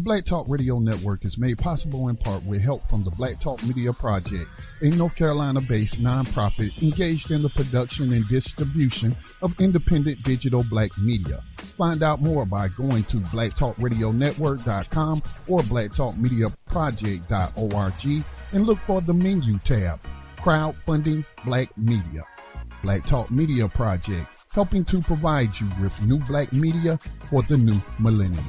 Black Talk Radio Network is made possible in part with help from the Black Talk Media Project, a North Carolina-based nonprofit engaged in the production and distribution of independent digital black media. Find out more by going to blacktalkradionetwork.com or blacktalkmediaproject.org and look for the menu tab, Crowdfunding Black Media. Black Talk Media Project, helping to provide you with new black media for the new millennium.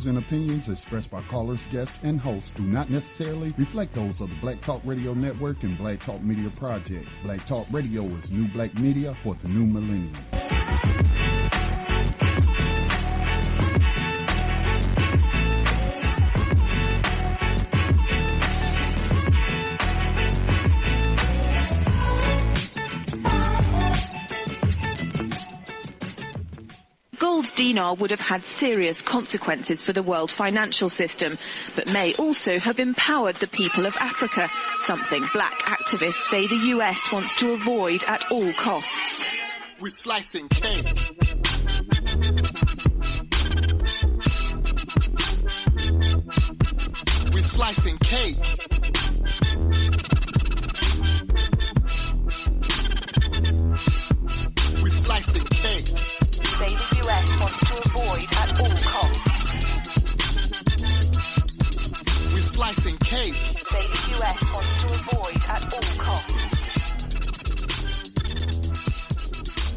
And opinions expressed by callers, guests, and hosts do not necessarily reflect those of the Black Talk Radio Network and Black Talk Media Project. Black Talk Radio is new black media for the new millennium. Dinar would have had serious consequences for the world financial system, but may also have empowered the people of Africa, something black activists say the US wants to avoid at all costs. We're slicing cake. We're slicing cake. We're slicing cake. Say the US wants to avoid at all costs. We're slicing cake. Say the US wants to avoid at all costs.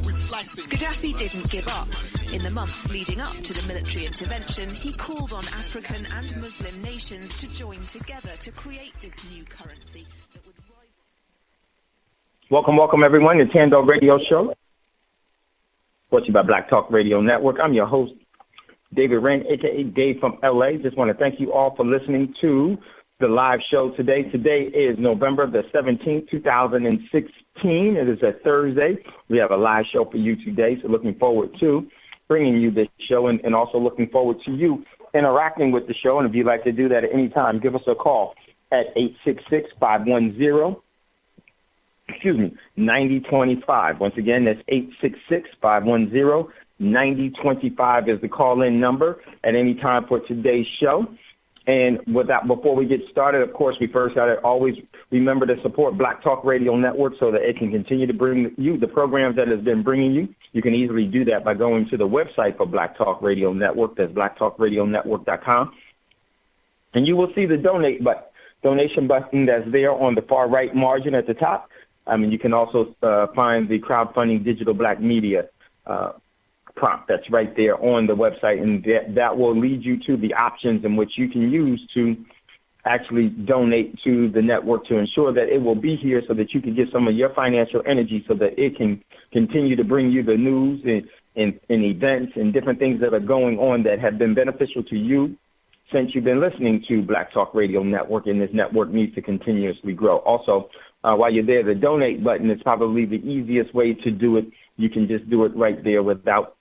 We're slicing. Gaddafi didn't give up. In the months leading up to the military intervention, he called on African and Muslim nations to join together to create this new currency that would rival. Welcome everyone to Thando Radio Show. Brought to you by Black Talk Radio Network. I'm your host, David Wren, a.k.a. Dave from L.A. Just want to thank you all for listening to the live show today. Today is November the 17th, 2016. It is a Thursday. We have a live show for you today, so looking forward to bringing you this show and also looking forward to you interacting with the show. And if you'd like to do that at any time, give us a call at 866-510 9025. Once again, that's 866-510-9025 is the call-in number at any time for today's show. And before we get started, of course, we first got to always remember to support Black Talk Radio Network so that it can continue to bring you the programs that it's been bringing you. You can easily do that by going to the website for Black Talk Radio Network. That's blacktalkradionetwork.com. And you will see the donation button that's there on the far right margin at the top. You can also find the crowdfunding digital black media prompt that's right there on the website, and that will lead you to the options in which you can use to actually donate to the network to ensure that it will be here so that you can get some of your financial energy so that it can continue to bring you the news and events and different things that are going on that have been beneficial to you since you've been listening to Black Talk Radio Network, and this network needs to continuously grow. Also, while you're there, the donate button is probably the easiest way to do it. You can just do it right there without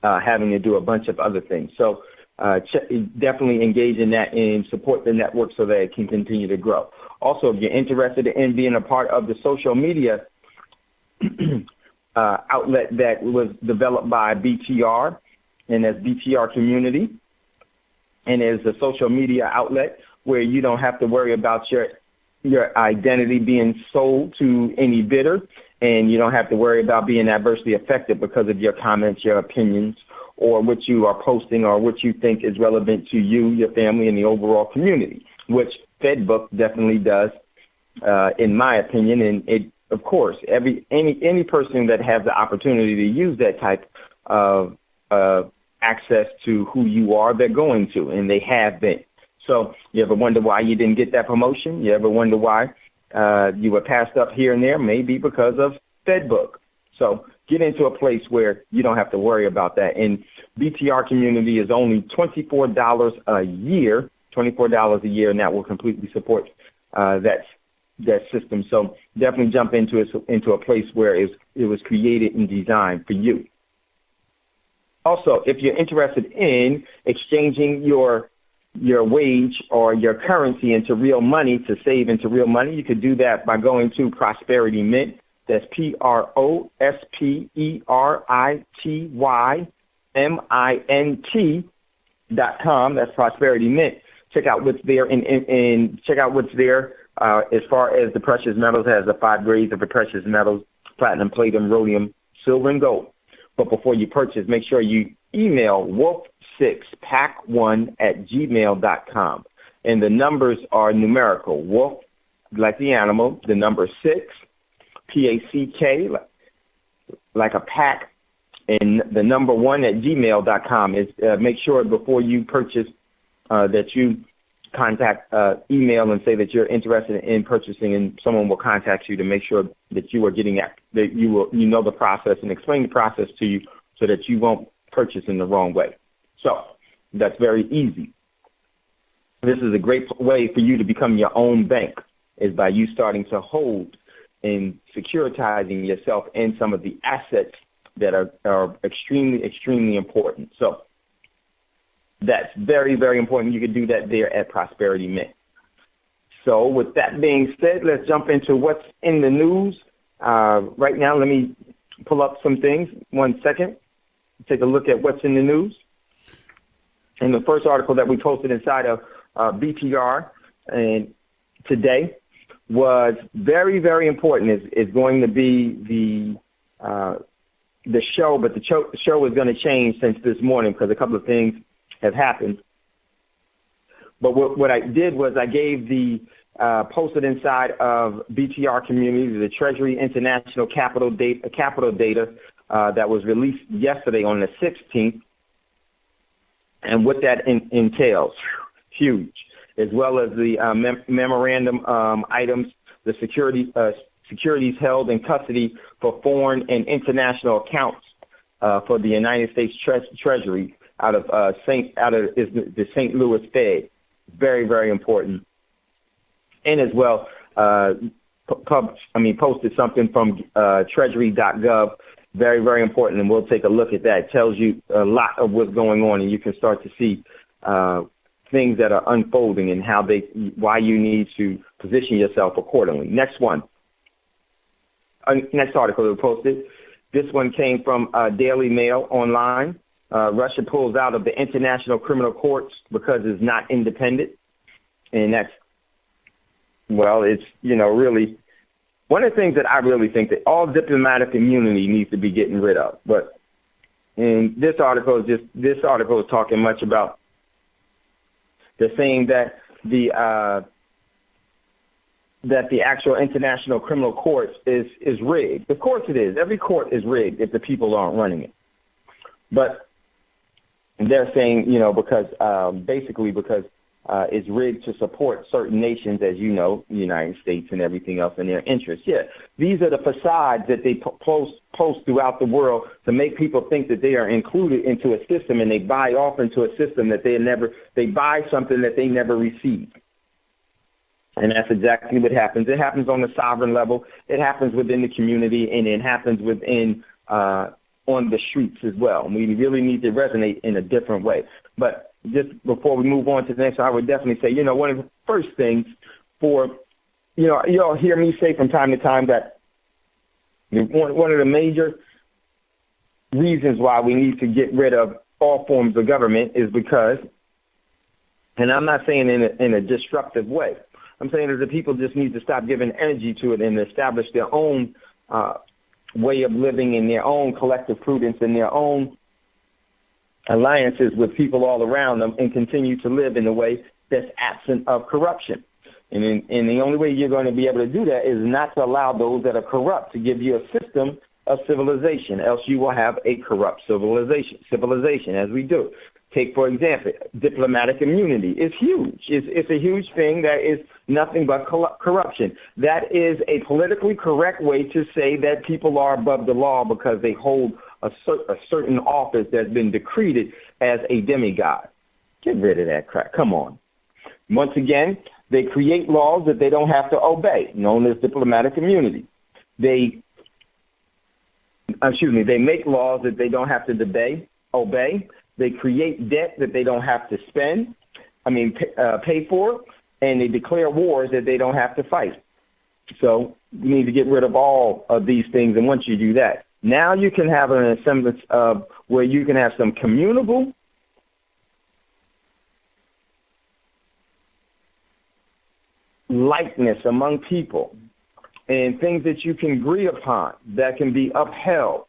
having to do a bunch of other things. So definitely engage in that and support the network so that it can continue to grow. Also, if you're interested in being a part of the social media outlet that was developed by BTR, and that's BTR Community, and is a social media outlet where you don't have to worry about your identity being sold to any bidder, and you don't have to worry about being adversely affected because of your comments, your opinions, or what you are posting or what you think is relevant to you, your family, and the overall community, which FedBook definitely does, in my opinion. And it, of course, any person that has the opportunity to use that type of access to who you are, they're going to, and they have been. So you ever wonder why you didn't get that promotion? You ever wonder why you were passed up here and there? Maybe because of FedBook. So get into a place where you don't have to worry about that. And BTR Community is only $24 a year, and that will completely support that that system. So definitely jump into a place where it was created and designed for you. Also, if you're interested in exchanging your wage or your currency into real money to save into real money, you could do that by going to Prosperity Mint. That's PROSPERITYMINT.com. That's Prosperity Mint. Check out what's there and check out what's there as far as the precious metals. Has the 5 grades of the precious metals: platinum, palladium, rhodium, silver, and gold. But before you purchase, make sure you email wolf6pack1@gmail.com. And the numbers are numerical. Wolf, like the animal, the number 6, PACK, like a pack, and the number 1@gmail.com. Is make sure before you purchase that you contact email and say that you're interested in purchasing, and someone will contact you to make sure that you are getting that you know the process and explain the process to you so that you won't purchase in the wrong way. So that's very easy. This is a great way for you to become your own bank, is by you starting to hold and securitizing yourself in some of the assets that are extremely, extremely important. So that's very, very important. You can do that there at Prosperity Mint. So with that being said, let's jump into what's in the news. Right now, let me pull up some things. 1 second. Take a look at what's in the news. And the first article that we posted inside of BTR and today was very, very important. Is going to be the show, but the show is going to change since this morning because a couple of things have happened. But what I did was I gave the posted inside of BTR community the Treasury International capital data that was released yesterday on the 16th, and what that entails. Huge. As well as the memorandum items, the securities held in custody for foreign and international accounts for the United States Treasury out of the St. Louis Fed. Very, very important. And as well, posted something from treasury.gov. Very, very important, and we'll take a look at that. It tells you a lot of what's going on, and you can start to see things that are unfolding and why you need to position yourself accordingly. Next one. Next article that we posted. This one came from Daily Mail Online. Russia pulls out of the International Criminal Courts because it's not independent. And that's, well, it's, really one of the things that I really think that all diplomatic immunity needs to be getting rid of. But in this article is talking much about, they're saying that the actual International Criminal Court is rigged. Of course it is. Every court is rigged if the people aren't running it. But they're saying, because it's rigged to support certain nations, as you know, the United States and everything else in their interests. Yeah, these are the facades that they post throughout the world to make people think that they are included into a system, and they buy off into a system that they buy something that they never received. And that's exactly what happens. It happens on the sovereign level. It happens within the community, and it happens within on the streets as well. And we really need to resonate in a different way. But just before we move on to the next, I would definitely say, one of the first things for, y'all hear me say from time to time that one of the major reasons why we need to get rid of all forms of government is because, and I'm not saying in a disruptive way, I'm saying that the people just need to stop giving energy to it and establish their own way of living in their own collective prudence and their own alliances with people all around them, and continue to live in a way that's absent of corruption. And the only way you're going to be able to do that is not to allow those that are corrupt to give you a system of civilization, else you will have a corrupt civilization, as we do. Take, for example, diplomatic immunity. It's huge. It's a huge thing that is nothing but corruption. That is a politically correct way to say that people are above the law because they hold a certain office that's been decreed as a demigod. Get rid of that crap. Come on. Once again, They create laws that they don't have to obey, known as diplomatic immunity. They make laws that they don't have to obey. They create debt that they don't have to pay for, and they declare wars that they don't have to fight. So you need to get rid of all of these things, and once you do that, now you can have an semblance of where you can have some communable likeness among people and things that you can agree upon that can be upheld.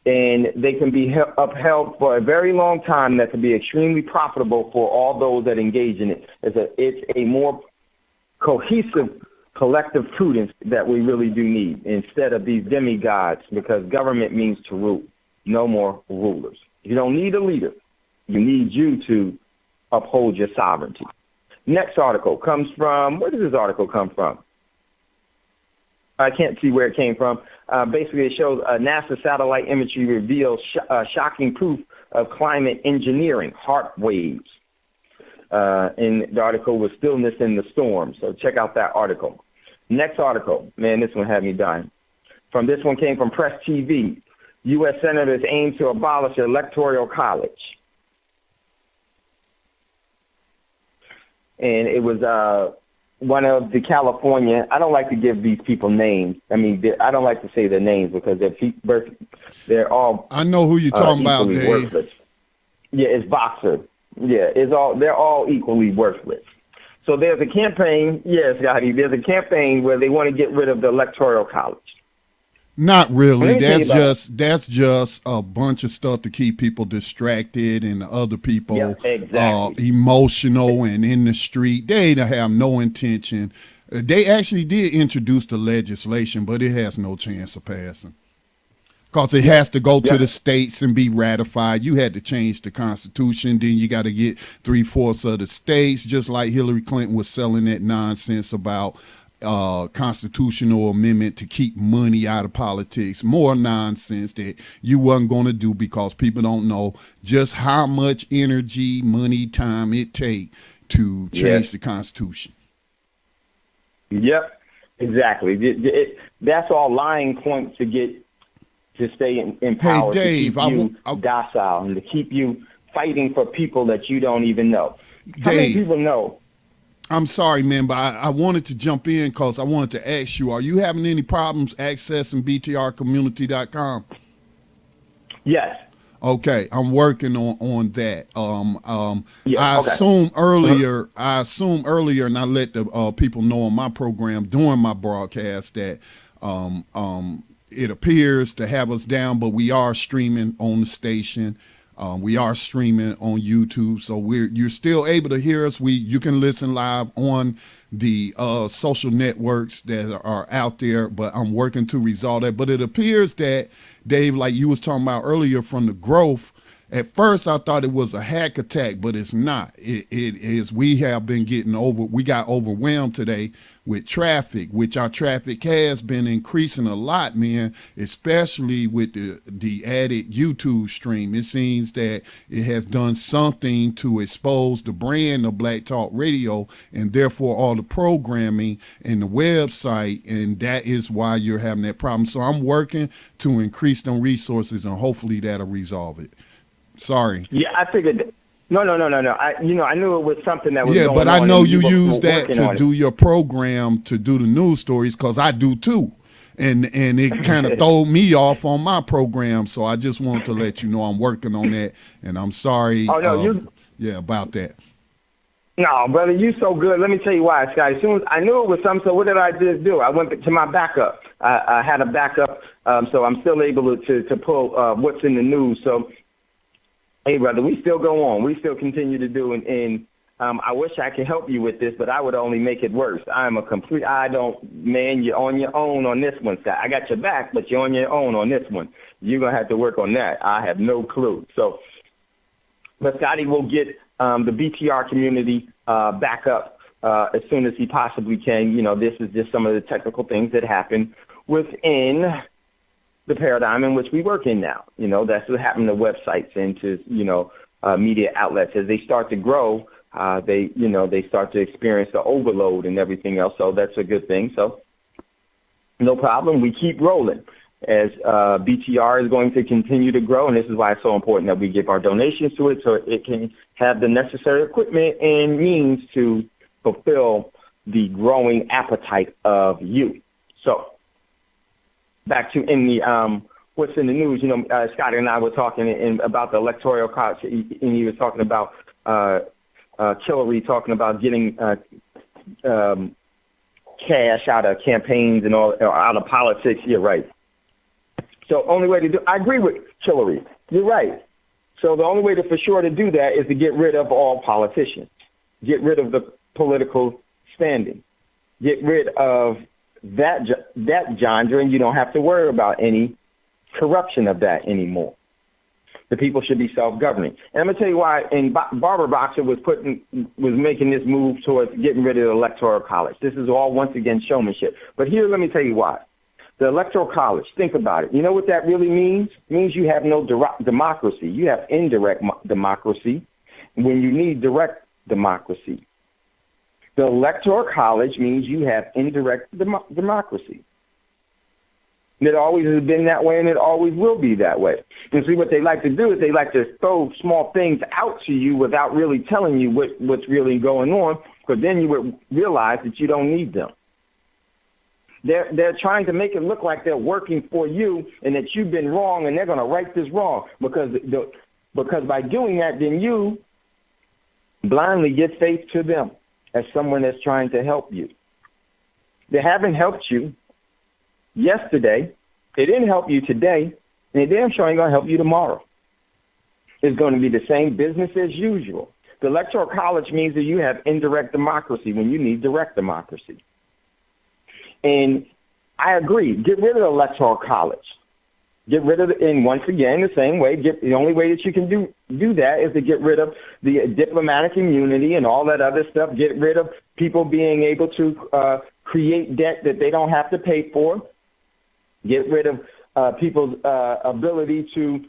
And they can be upheld for a very long time. That can be extremely profitable for all those that engage in it. It's a more cohesive collective prudence that we really do need instead of these demigods, because government means to rule. No more rulers. You don't need a leader. You need you to uphold your sovereignty. Next article comes from, where does this article come from? I can't see where it came from. Basically, it shows NASA satellite imagery reveals shocking proof of climate engineering, HAARP waves. And the article was Stillness in the Storm. So check out that article. Next article. Man, this one had me dying. This one came from Press TV. U.S. senators aim to abolish electoral college. And it was one of the California, I don't like to give these people names. I mean, I don't like to say their names because they're all. I know who you're talking about, Dave. Worthless. Yeah, it's Boxer. Yeah, they're all equally worthless. So there's a campaign, yes, Scotty, there's a campaign where they want to get rid of the Electoral College. Not really. That's just a bunch of stuff to keep people distracted and other people emotional and in the street. They have no intention. They actually did introduce the legislation, but it has no chance of passing because it has to go to the states and be ratified. You had to change the Constitution. Then you got to get 3/4 of the states, just like Hillary Clinton was selling that nonsense about constitutional amendment to keep money out of politics. More nonsense that you wasn't going to do because people don't know just how much energy, money, time it takes to change the Constitution. Yep, exactly. That's all lying points to stay in power. Hey, Dave, to keep you docile and to keep you fighting for people that you don't even know. How Dave, many people know? I'm sorry, man, but I wanted to jump in because I wanted to ask you, are you having any problems accessing BTRcommunity.com? Yes. Okay, I'm working on that. I assume earlier, and I let the people know on my program during my broadcast that it appears to have us down, but we are streaming on the station. We are streaming on YouTube, so you're still able to hear us. You can listen live on the social networks that are out there, but I'm working to resolve that. But it appears that, Dave, like you was talking about earlier from the growth, at first I thought it was a hack attack, but it's not. It is. We have been we got overwhelmed today with traffic, which our traffic has been increasing a lot, man, especially with the added YouTube stream. It seems that it has done something to expose the brand of Black Talk Radio and therefore all the programming and the website, and that is why you're having that problem. So I'm working to increase them resources, and hopefully that'll resolve it. Sorry. Yeah, I figured. No. I knew it was something that was going on. Yeah, but I know you use that to do your program, to do the news stories, because I do too. And it kind of threw me off on my program, so I just wanted to let you know I'm working on that, and I'm sorry about that. No, brother, you so good. Let me tell you why, Scott. As soon as I knew it was something, so what did I just do? I went to my backup. I had a backup, so I'm still able to pull what's in the news. So, hey, brother, we still go on. We still continue to do, and I wish I could help you with this, but I would only make it worse. You're on your own on this one, Scott. I got your back, but you're on your own on this one. You're going to have to work on that. I have no clue. So, but Scotty will get the BTR community back up as soon as he possibly can. You know, this is just some of the technical things that happen within the paradigm in which we work in now. You know, that's what happened to websites and to, media outlets. As they start to grow, they start to experience the overload and everything else. So that's a good thing. So no problem. We keep rolling as BTR is going to continue to grow. And this is why it's so important that we give our donations to it so it can have the necessary equipment and means to fulfill the growing appetite of you. So back to in the what's in the news, Scotty and I were talking about the electoral college, and he was talking about Hillary talking about getting cash out of campaigns and all out of politics. You're right. So only way to do, I agree with Hillary. You're right. So the only way to for sure to do that is to get rid of all politicians, get rid of the political standing, get rid of that genre, and you don't have to worry about any corruption of that anymore. The people should be self-governing. And I'm going to tell you why. And Barbara Boxer was making this move towards getting rid of the Electoral College. This is all, once again, showmanship. But here, let me tell you why. The Electoral College, think about it. You know what that really means? It means you have no democracy. You have indirect democracy when you need direct democracy. The Electoral College means you have indirect democracy. And it always has been that way, and it always will be that way. And see, what they like to do is they like to throw small things out to you without really telling you what's really going on, because then you would realize that you don't need them. They're trying to make it look like they're working for you and that you've been wrong, and they're going to right this wrong, because by doing that, then you blindly give faith to them as someone that's trying to help you. They haven't helped you yesterday, they didn't help you today, and they damn sure ain't going to help you tomorrow. It's going to be the same business as usual. The Electoral College means that you have indirect democracy when you need direct democracy. And I agree, get rid of the Electoral College. Get rid of it, and once again, the same way, the only way that you can do that is to get rid of the diplomatic immunity and all that other stuff, get rid of people being able to create debt that they don't have to pay for, get rid of people's ability to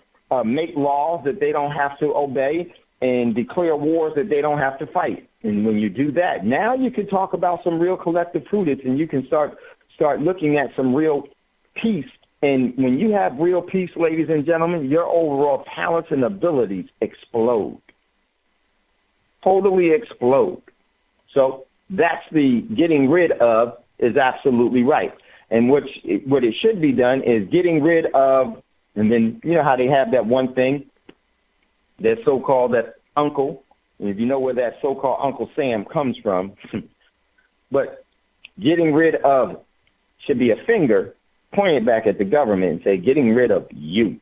make laws that they don't have to obey and declare wars that they don't have to fight. And when you do that, now you can talk about some real collective prudence, and you can start looking at some real peace. And when you have real peace, ladies and gentlemen, your overall talents and abilities explode. Totally explode. So that's the getting rid of is absolutely right. And what it should be done is getting rid of, and then you know how they have that one thing, that so-called that uncle, and if you know where that so-called Uncle Sam comes from, but getting rid of should be a finger pointed back at the government and say, getting rid of you.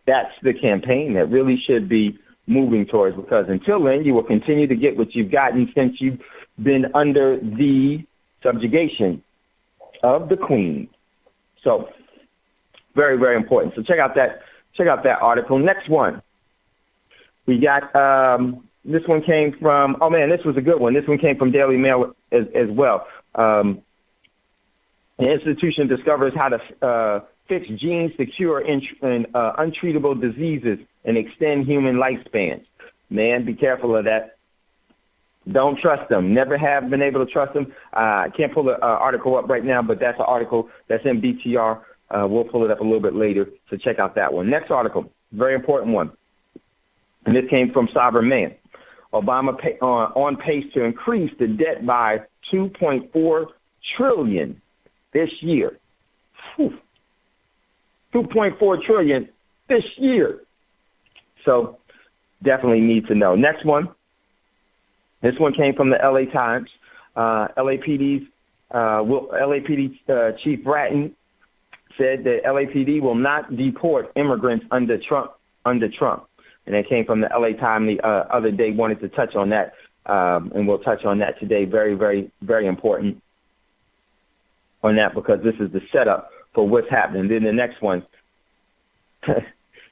That's the campaign that really should be moving towards, because until then, you will continue to get what you've gotten since you've been under the subjugation of the Queen. So very, very important. So check out that article. Next one. We got this one came from, oh man, this was a good one. This one came from Daily Mail as well. The institution discovers how to fix genes to cure untreatable diseases and extend human lifespans. Man, be careful of that. Don't trust them. Never have been able to trust them. I can't pull the article up right now, but that's an article that's in BTR. We'll pull it up a little bit later, so check out that one. Next article, very important one. And this came from Sovereign Man. Obama on pace to increase the debt by $2.4 trillion this year. Whew. $2.4 trillion this year. So definitely need to know. Next one. This one came from the LA Times. LAPD Chief Bratton said that LAPD will not deport immigrants under Trump. And that came from the LA Times the other day. Wanted to touch on that, and we'll touch on that today. Very, very, very important on that, because this is the setup for what's happening. Then the next one,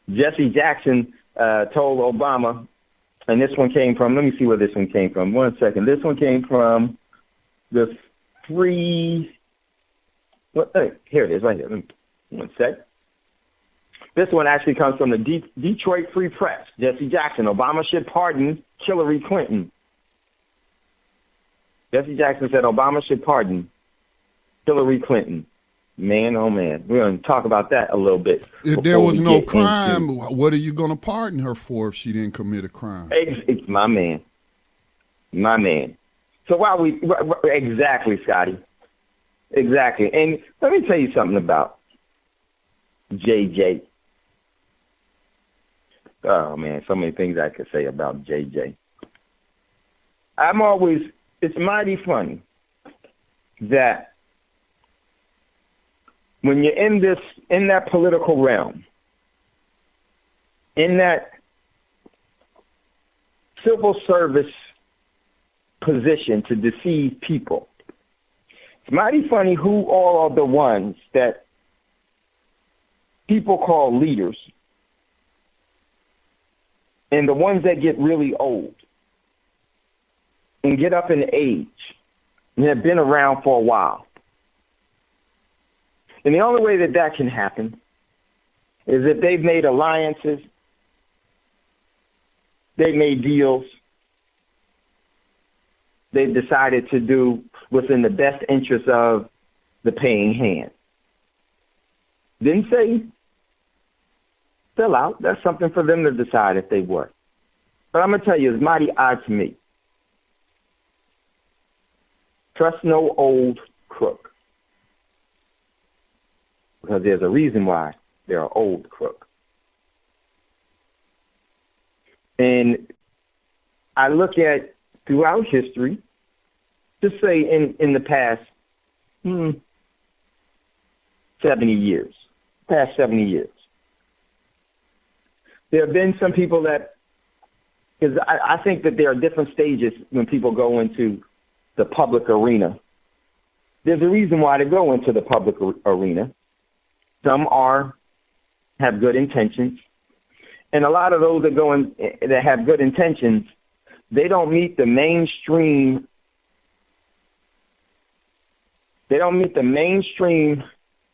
Jesse Jackson told Obama, and this one came from, let me see where this one came from. 1 second. This one came from the free, here it is, right here. 1 sec. This one actually comes from the Detroit Free Press. Jesse Jackson, Obama should pardon Hillary Clinton. Jesse Jackson said Obama should pardon Hillary Clinton. Man, oh man. We're going to talk about that a little bit. If there was no crime, what are you going to pardon her for if she didn't commit a crime? It's my man. My man. So exactly, Scotty. Exactly. And let me tell you something about JJ. Oh, man, so many things I could say about JJ. It's mighty funny that when you're in that political realm, in that civil service position to deceive people, it's mighty funny who all are the ones that people call leaders and the ones that get really old and get up in age and have been around for a while. And the only way that can happen is if they've made alliances, they've made deals, they've decided to do what's in the best interest of the paying hand. Didn't say fill out. That's something for them to decide if they were. But I'm going to tell you, it's mighty odd to me. Trust no old crook. Because there's a reason why they're an old crook. And I look at throughout history, just say in the past 70 years, there have been some people that, because I think that there are different stages when people go into the public arena. There's a reason why they go into the public arena. Some have good intentions, and a lot of those that have good intentions, they don't meet the mainstream. They don't meet the mainstream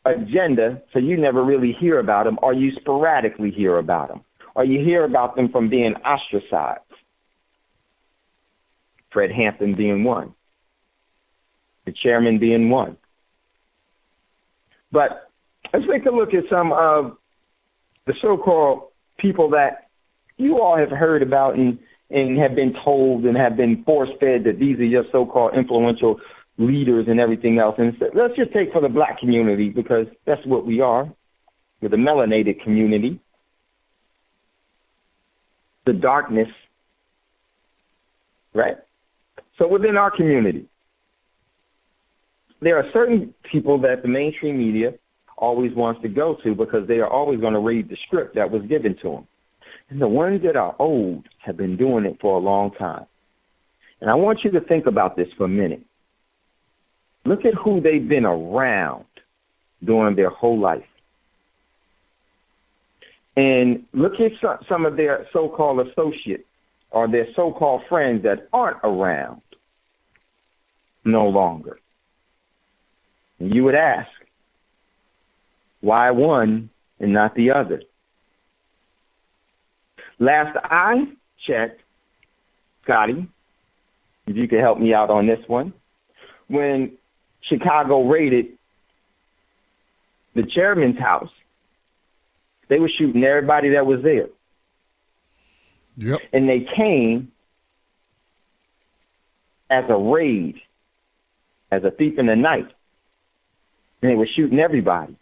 agenda, so you never really hear about them, or you sporadically hear about them, or you hear about them from being ostracized. Fred Hampton being one, the chairman being one. But let's take a look at some of the so-called people that you all have heard about and have been told and have been force-fed that these are your so-called influential leaders and everything else. And let's just take for the black community, because that's what we are. We're the melanated community. The darkness, right? So within our community, there are certain people that the mainstream media always wants to go to because they are always going to read the script that was given to them. And the ones that are old have been doing it for a long time. And I want you to think about this for a minute. Look at who they've been around during their whole life. And look at some of their so-called associates or their so-called friends that aren't around no longer. And you would ask, why one and not the other? Last I checked, Scotty, if you could help me out on this one, when Chicago raided the chairman's house, they were shooting everybody that was there. Yep. And they came as a raid, as a thief in the night. And they were shooting everybody.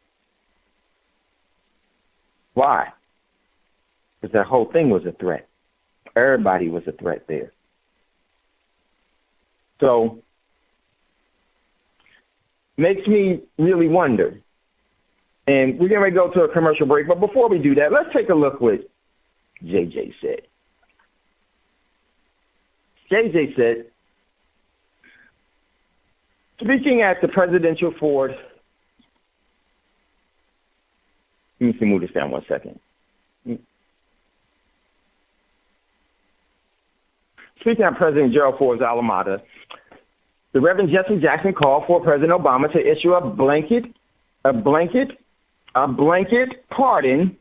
Why? Because that whole thing was a threat. Everybody was a threat there. So, makes me really wonder. And we're going to go to a commercial break. But before we do that, let's take a look what JJ said. JJ said, speaking at the presidential Ford, let me move this down 1 second. Speaking at President Gerald Ford's alma mater, the Reverend Jesse Jackson called for President Obama to issue a blanket pardon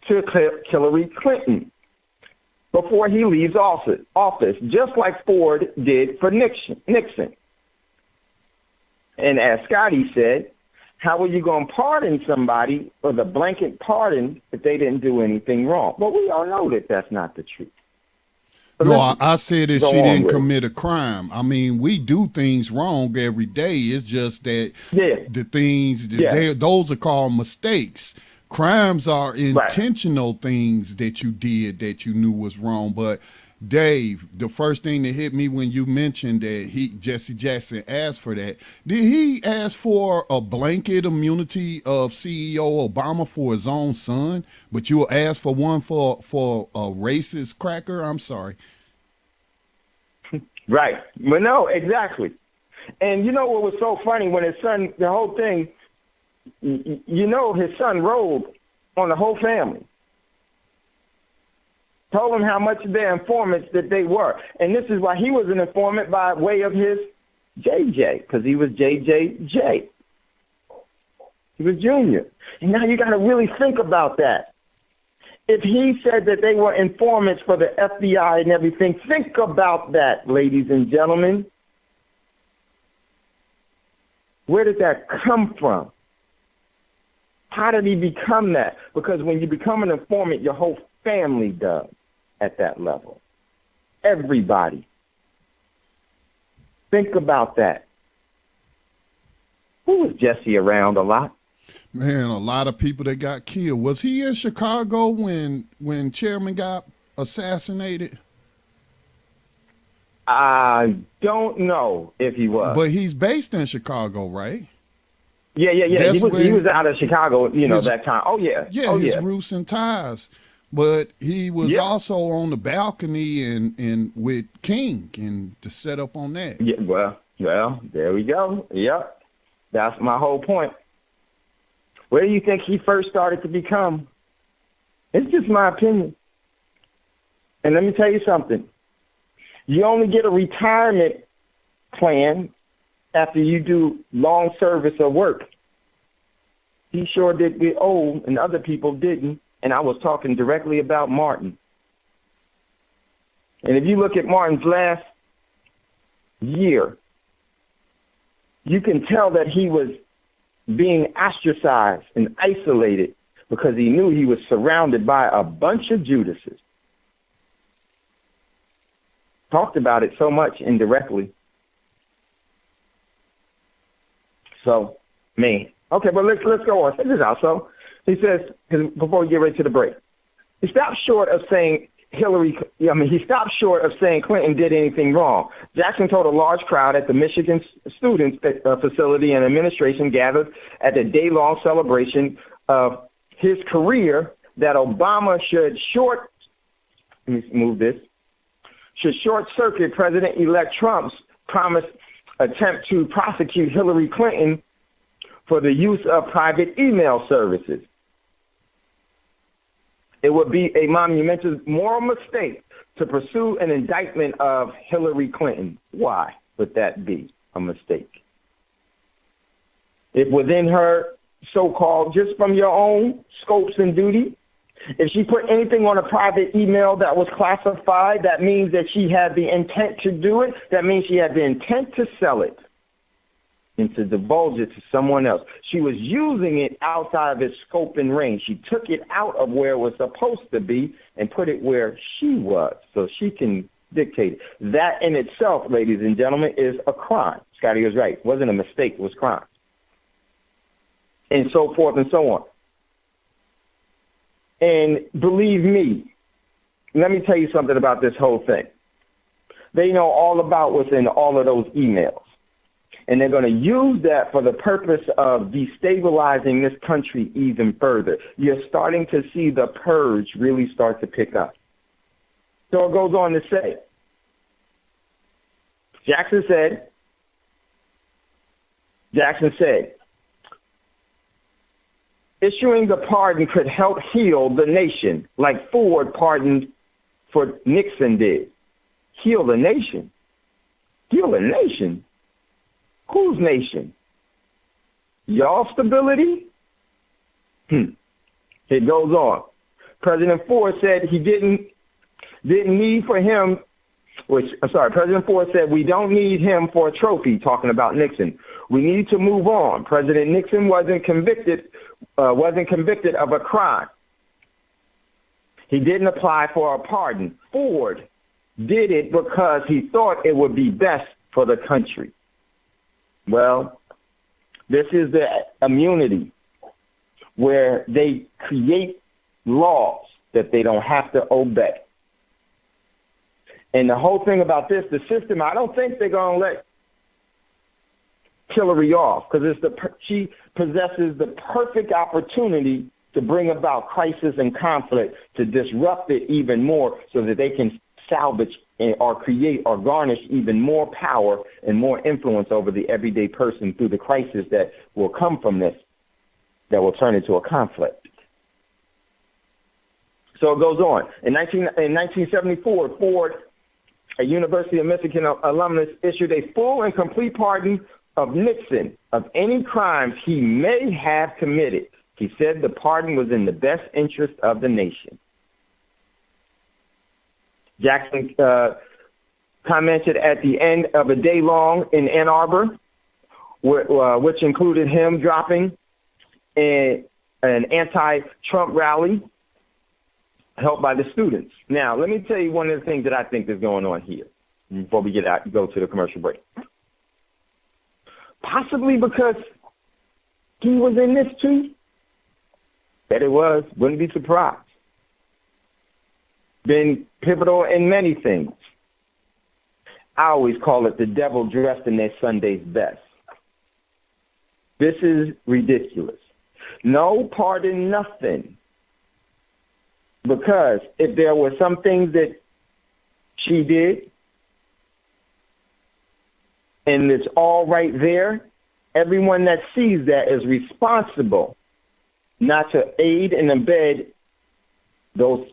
to Hillary Clinton before he leaves office, just like Ford did for Nixon. And as Scotty said, how are you going to pardon somebody with a blanket pardon if they didn't do anything wrong? Well, we all know that that's not the truth. But No, I said that she didn't with commit a crime. I mean, we do things wrong every day. It's just that the things, those are called mistakes. Crimes are intentional things that you did that you knew was wrong. But Dave, the first thing that hit me when you mentioned that Jesse Jackson asked for that, did he ask for a blanket immunity of CEO Obama for his own son, but you will ask for one for a racist cracker? I'm sorry. Right. Well, no, exactly. And you know what was so funny when his son, the whole thing, you know, his son rolled on the whole family. Told him how much their informants that they were. And this is why he was an informant by way of his JJ, because he was JJJ. He was junior. And now you got to really think about that. If he said that they were informants for the FBI and everything, think about that, ladies and gentlemen. Where did that come from? How did he become that? Because when you become an informant, your whole family does at that level. Everybody. Think about that. Who was Jesse around a lot? Man, a lot of people that got killed. Was he in Chicago when Chairman got assassinated? I don't know if he was. But he's based in Chicago, right? Yeah. He was out of Chicago, that time. Oh, yeah. Yeah, his roots and ties. But he was also on the balcony and with King and to set up on that. Yeah, well, there we go. Yep. That's my whole point. Where do you think he first started to become? It's just my opinion. And let me tell you something. You only get a retirement plan after you do long service or work. He sure did get old, and other people didn't. And I was talking directly about Martin. And if you look at Martin's last year, you can tell that he was being ostracized and isolated because he knew he was surrounded by a bunch of Judases. Talked about it so much indirectly. So, man. Okay, but let's go on. Check this out. So he says, before we get ready to the break, he stopped short of saying Clinton did anything wrong. Jackson told a large crowd at the Michigan Students Facility and administration gathered at the day-long celebration of his career that Obama should short-circuit President-elect Trump's promised attempt to prosecute Hillary Clinton for the use of private email services. It would be a monumental moral mistake to pursue an indictment of Hillary Clinton. Why would that be a mistake? If within her so-called, just from your own scopes and duty, if she put anything on a private email that was classified, that means that she had the intent to do it. That means she had the intent to sell it and to divulge it to someone else. She was using it outside of its scope and range. She took it out of where it was supposed to be and put it where she was so she can dictate it. That in itself, ladies and gentlemen, is a crime. Scotty was right. It wasn't a mistake. It was crime. And so forth and so on. And believe me, let me tell you something about this whole thing. They know all about what's in all of those emails. And they're going to use that for the purpose of destabilizing this country even further. You're starting to see the purge really start to pick up. So it goes on to say, Jackson said, issuing the pardon could help heal the nation, like Ford pardoned for Nixon did. Heal the nation? Heal the nation? Whose nation? Y'all stability? It goes on. President Ford said he didn't need for him, President Ford said we don't need him for a trophy, talking about Nixon. We need to move on. President Nixon wasn't convicted of a crime. He didn't apply for a pardon. Ford did it because he thought it would be best for the country. Well, this is the immunity where they create laws that they don't have to obey. And the whole thing about this, the system, I don't think they're going to let Hillary off, because she possesses the perfect opportunity to bring about crisis and conflict, to disrupt it even more so that they can salvage or create or garnish even more power and more influence over the everyday person through the crisis that will come from this, that will turn into a conflict. So it goes on. In 1974, Ford, a University of Michigan alumnus, issued a full and complete pardon of Nixon of any crimes he may have committed. He said the pardon was in the best interest of the nation. Jackson commented at the end of a day long in Ann Arbor, which included him dropping an anti-Trump rally held by the students. Now, let me tell you one of the things that I think is going on here before we go to the commercial break. Possibly because he was in this too. Bet it was. Wouldn't be surprised. Been pivotal in many things. I always call it the devil dressed in their Sunday's best. This is ridiculous. No pardon, nothing. Because if there were some things that she did, and it's all right there, everyone that sees that is responsible not to aid and abet those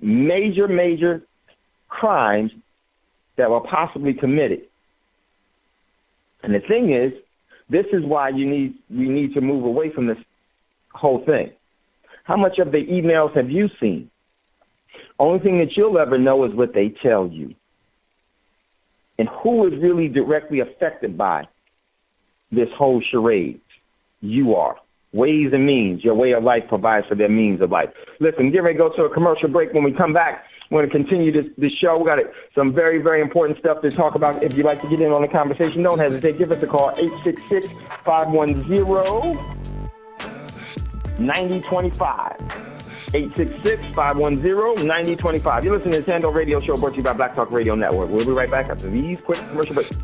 major crimes that were possibly committed. And the thing is, this is why we need to move away from this whole thing. How much of the emails have you seen? Only thing that you'll ever know is what they tell you. And who is really directly affected by this whole charade? You are. Ways and means. Your way of life provides for their means of life. Listen, get ready to go to a commercial break. When we come back, we're going to continue this show. We got some very, very important stuff to talk about. If you'd like to get in on the conversation, don't hesitate. Give us a call, 866-510-9025. 866-510-9025. You're listening to the Thando Radio Show, brought to you by Black Talk Radio Network. We'll be right back after these quick commercial breaks.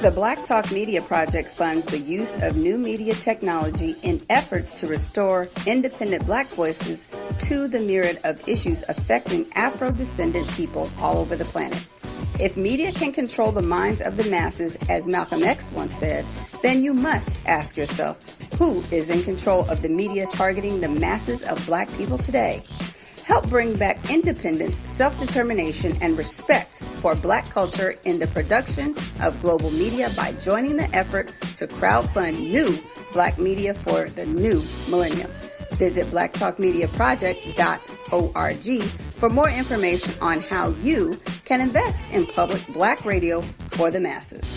The Black Talk Media Project funds the use of new media technology in efforts to restore independent Black voices to the myriad of issues affecting Afro-descendant people all over the planet. If media can control the minds of the masses, as Malcolm X once said, then you must ask yourself, who is in control of the media targeting the masses of Black people today? Help bring back independence, self-determination, and respect for Black culture in the production of global media by joining the effort to crowdfund new Black media for the new millennium. Visit blacktalkmediaproject.org for more information on how you can invest in public Black radio for the masses.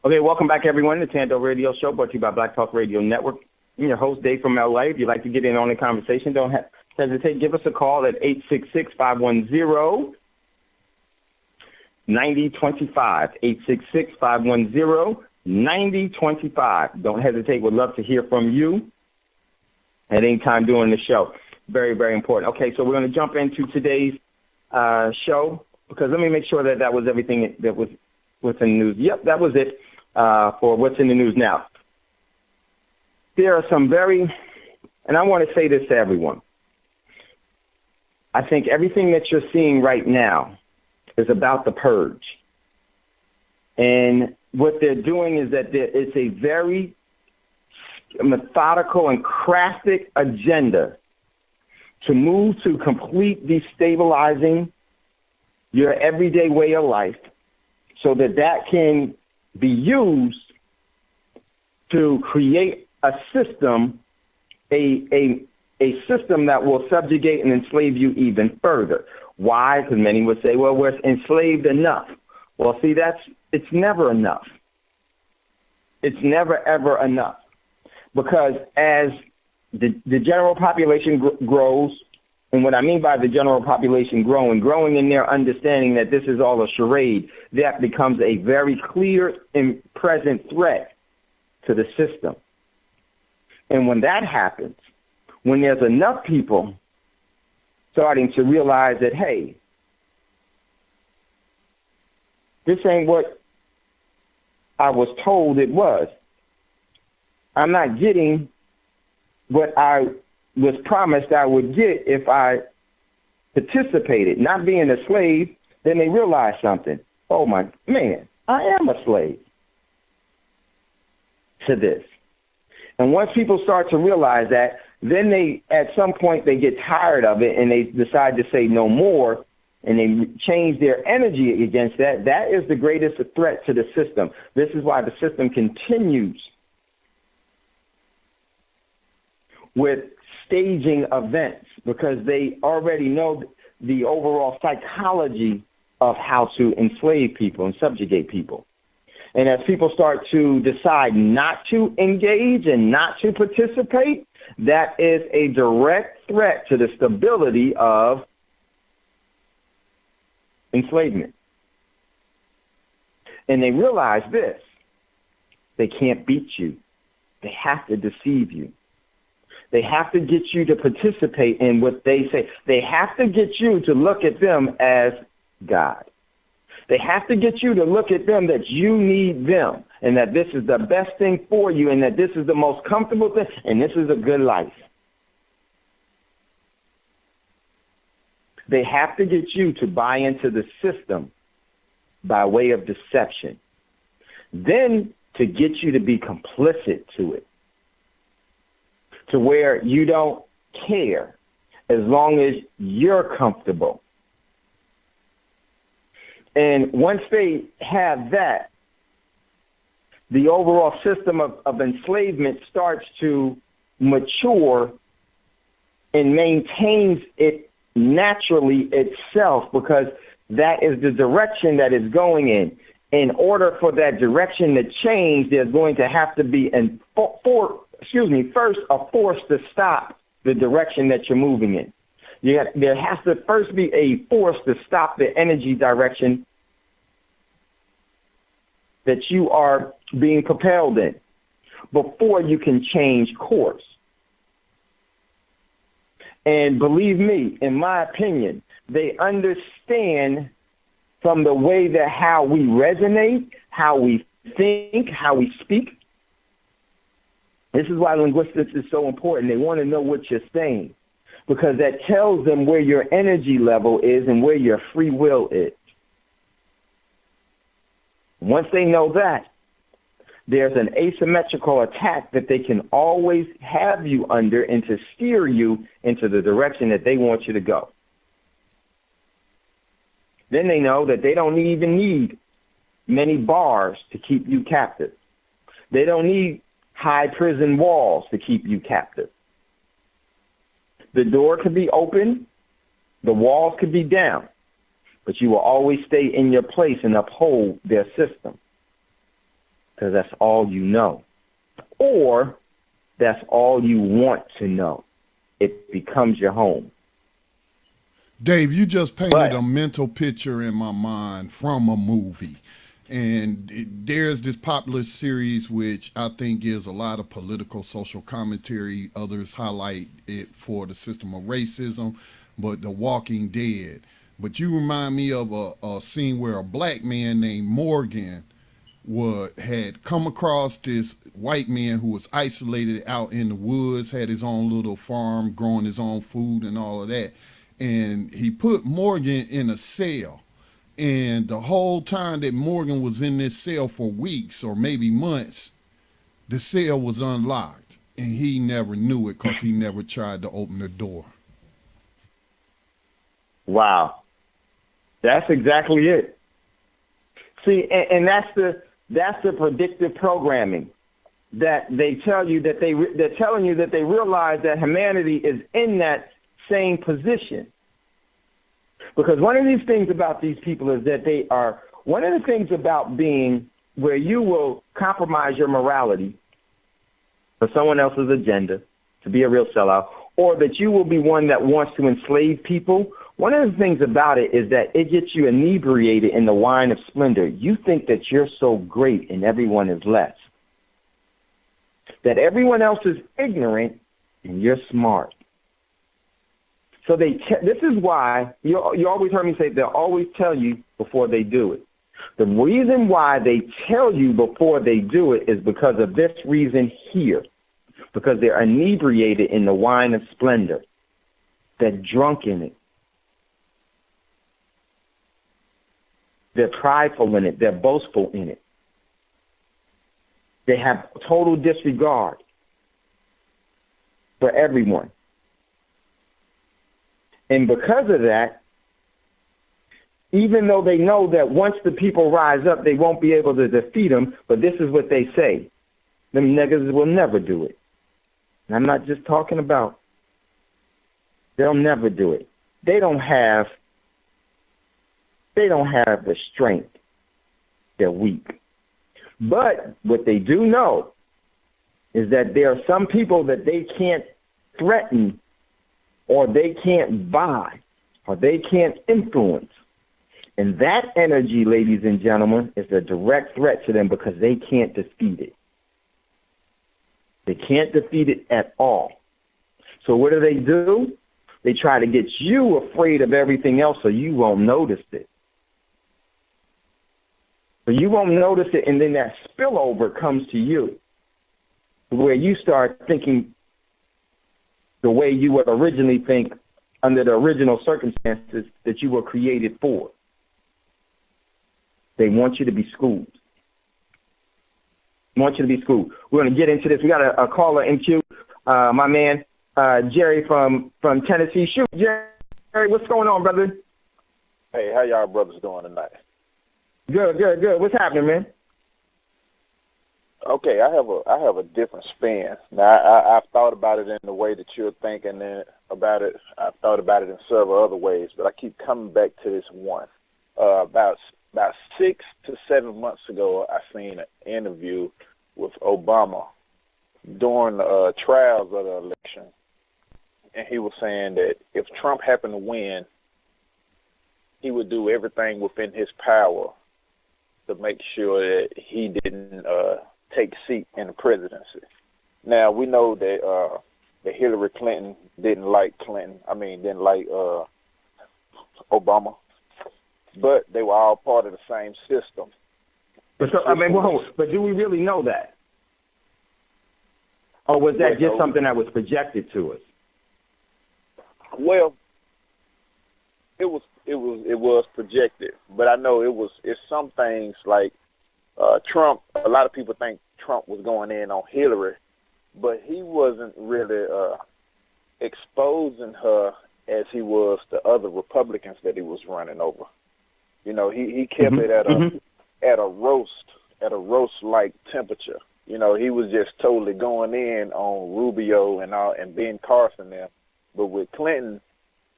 Okay, welcome back, everyone, to the Thando Radio Show, brought to you by Black Talk Radio Network. I'm your host, Dave from LA. If you'd like to get in on the conversation, don't hesitate. Give us a call at 866-510-9025. 9025, 866-510-9025. Don't hesitate. Would love to hear from you at any time during the show. Very, very important. Okay, so we're going to jump into today's show, because let me make sure that was everything that was what's in the news. Yep, that was it for what's in the news now. There are some and I want to say this to everyone. I think everything that you're seeing right now is about the purge. And what they're doing is that it's a very methodical and crafted agenda to move to complete destabilizing your everyday way of life so that can be used to create a system, a system that will subjugate and enslave you even further. Why? Because many would say, well, we're enslaved enough. Well, see, it's never enough. It's never, ever enough. Because as the general population grows, and what I mean by the general population growing in their understanding that this is all a charade, that becomes a very clear and present threat to the system. And when that happens, when there's enough people starting to realize that, hey, this ain't what I was told it was. I'm not getting what I was promised I would get if I participated, not being a slave. Then they realize something. Oh, my man, I am a slave to this. And once people start to realize that, then at some point, they get tired of it and they decide to say no more, and they change their energy against that. That is the greatest threat to the system. This is why the system continues with staging events, because they already know the overall psychology of how to enslave people and subjugate people. And as people start to decide not to engage and not to participate, that is a direct threat to the stability of enslavement. And they realize this: they can't beat you. They have to deceive you. They have to get you to participate in what they say. They have to get you to look at them as God. They have to get you to look at them that you need them, and that this is the best thing for you, and that this is the most comfortable thing, and this is a good life. They have to get you to buy into the system by way of deception. Then to get you to be complicit to it, to where you don't care as long as you're comfortable. And once they have that, the overall system of enslavement starts to mature and maintains it naturally itself, because that is the direction that it's going in. In order for that direction to change, there's going to have to be first a force to stop the direction that you're moving in. There has to first be a force to stop the energy direction that you are being propelled in before you can change course. And believe me, in my opinion, they understand from the way that how we resonate, how we think, how we speak. This is why linguistics is so important. They want to know what you're saying, because that tells them where your energy level is and where your free will is. Once they know that, there's an asymmetrical attack that they can always have you under, and to steer you into the direction that they want you to go. Then they know that they don't even need many bars to keep you captive. They don't need high prison walls to keep you captive. The door could be open, the walls could be down, but you will always stay in your place and uphold their system, because that's all you know. Or that's all you want to know. It becomes your home. Dave, you just painted But a mental picture in my mind from a movie. And there's this popular series which I think gives a lot of political, social commentary. Others highlight it for the system of racism, but The Walking Dead. But you remind me of a scene where a black man named Morgan had come across this white man who was isolated out in the woods, had his own little farm, growing his own food and all of that. And he put Morgan in a cell. And the whole time that Morgan was in this cell for weeks or maybe months, the cell was unlocked. And he never knew it because he never tried to open the door. wow, that's exactly it. See, and that's the predictive programming that they tell you that they're telling you that they realize that humanity is in that same position. Because one of these things about these people is that they are, one of the things about being where you will compromise your morality for someone else's agenda, to be a real sellout, or that you will be one that wants to enslave people. One of the things about it is that it gets you inebriated in the wine of splendor. You think that you're so great and everyone is less. That everyone else is ignorant and you're smart. So this is why you always heard me say they'll always tell you before they do it. The reason why they tell you before they do it is because of this reason here. Because they're inebriated in the wine of splendor. They're drunk in it. They're prideful in it. They're boastful in it. They have total disregard for everyone. And because of that, even though they know that once the people rise up, they won't be able to defeat them, but this is what they say. Them niggas will never do it. And I'm not just talking about, they'll never do it. They don't have the strength. They're weak. But what they do know is that there are some people that they can't threaten or they can't buy or they can't influence. And that energy, ladies and gentlemen, is a direct threat to them because they can't defeat it. They can't defeat it at all. So what do? They try to get you afraid of everything else so you won't notice it. So you won't notice it, and then that spillover comes to you where you start thinking the way you would originally think under the original circumstances that you were created for. They want you to be schooled. We're going to get into this. We got a caller in queue. My man, Jerry from Tennessee. Shoot, Jerry, what's going on, brother? Hey, how y'all brothers doing tonight? Good. What's happening, man? Okay, I have a different spin. Now, I've thought about it in the way that you're thinking about it. I've thought about it in several other ways, but I keep coming back to this one. About 6 to 7 months ago, I seen an interview with Obama during the trials of the election, and he was saying that if Trump happened to win, he would do everything within his power to make sure that he didn't take seat in the presidency. Now, we know that Hillary Clinton didn't like Obama, but they were all part of the same system. But do we really know that? Or was that just something that was projected to us? Well, it was projected, but I know it's some things like Trump. A lot of people think Trump was going in on Hillary, but he wasn't really exposing her as he was the other Republicans that he was running over. You know, he kept it at a roast like temperature. You know, he was just totally going in on Rubio and Ben Carson there. But with Clinton,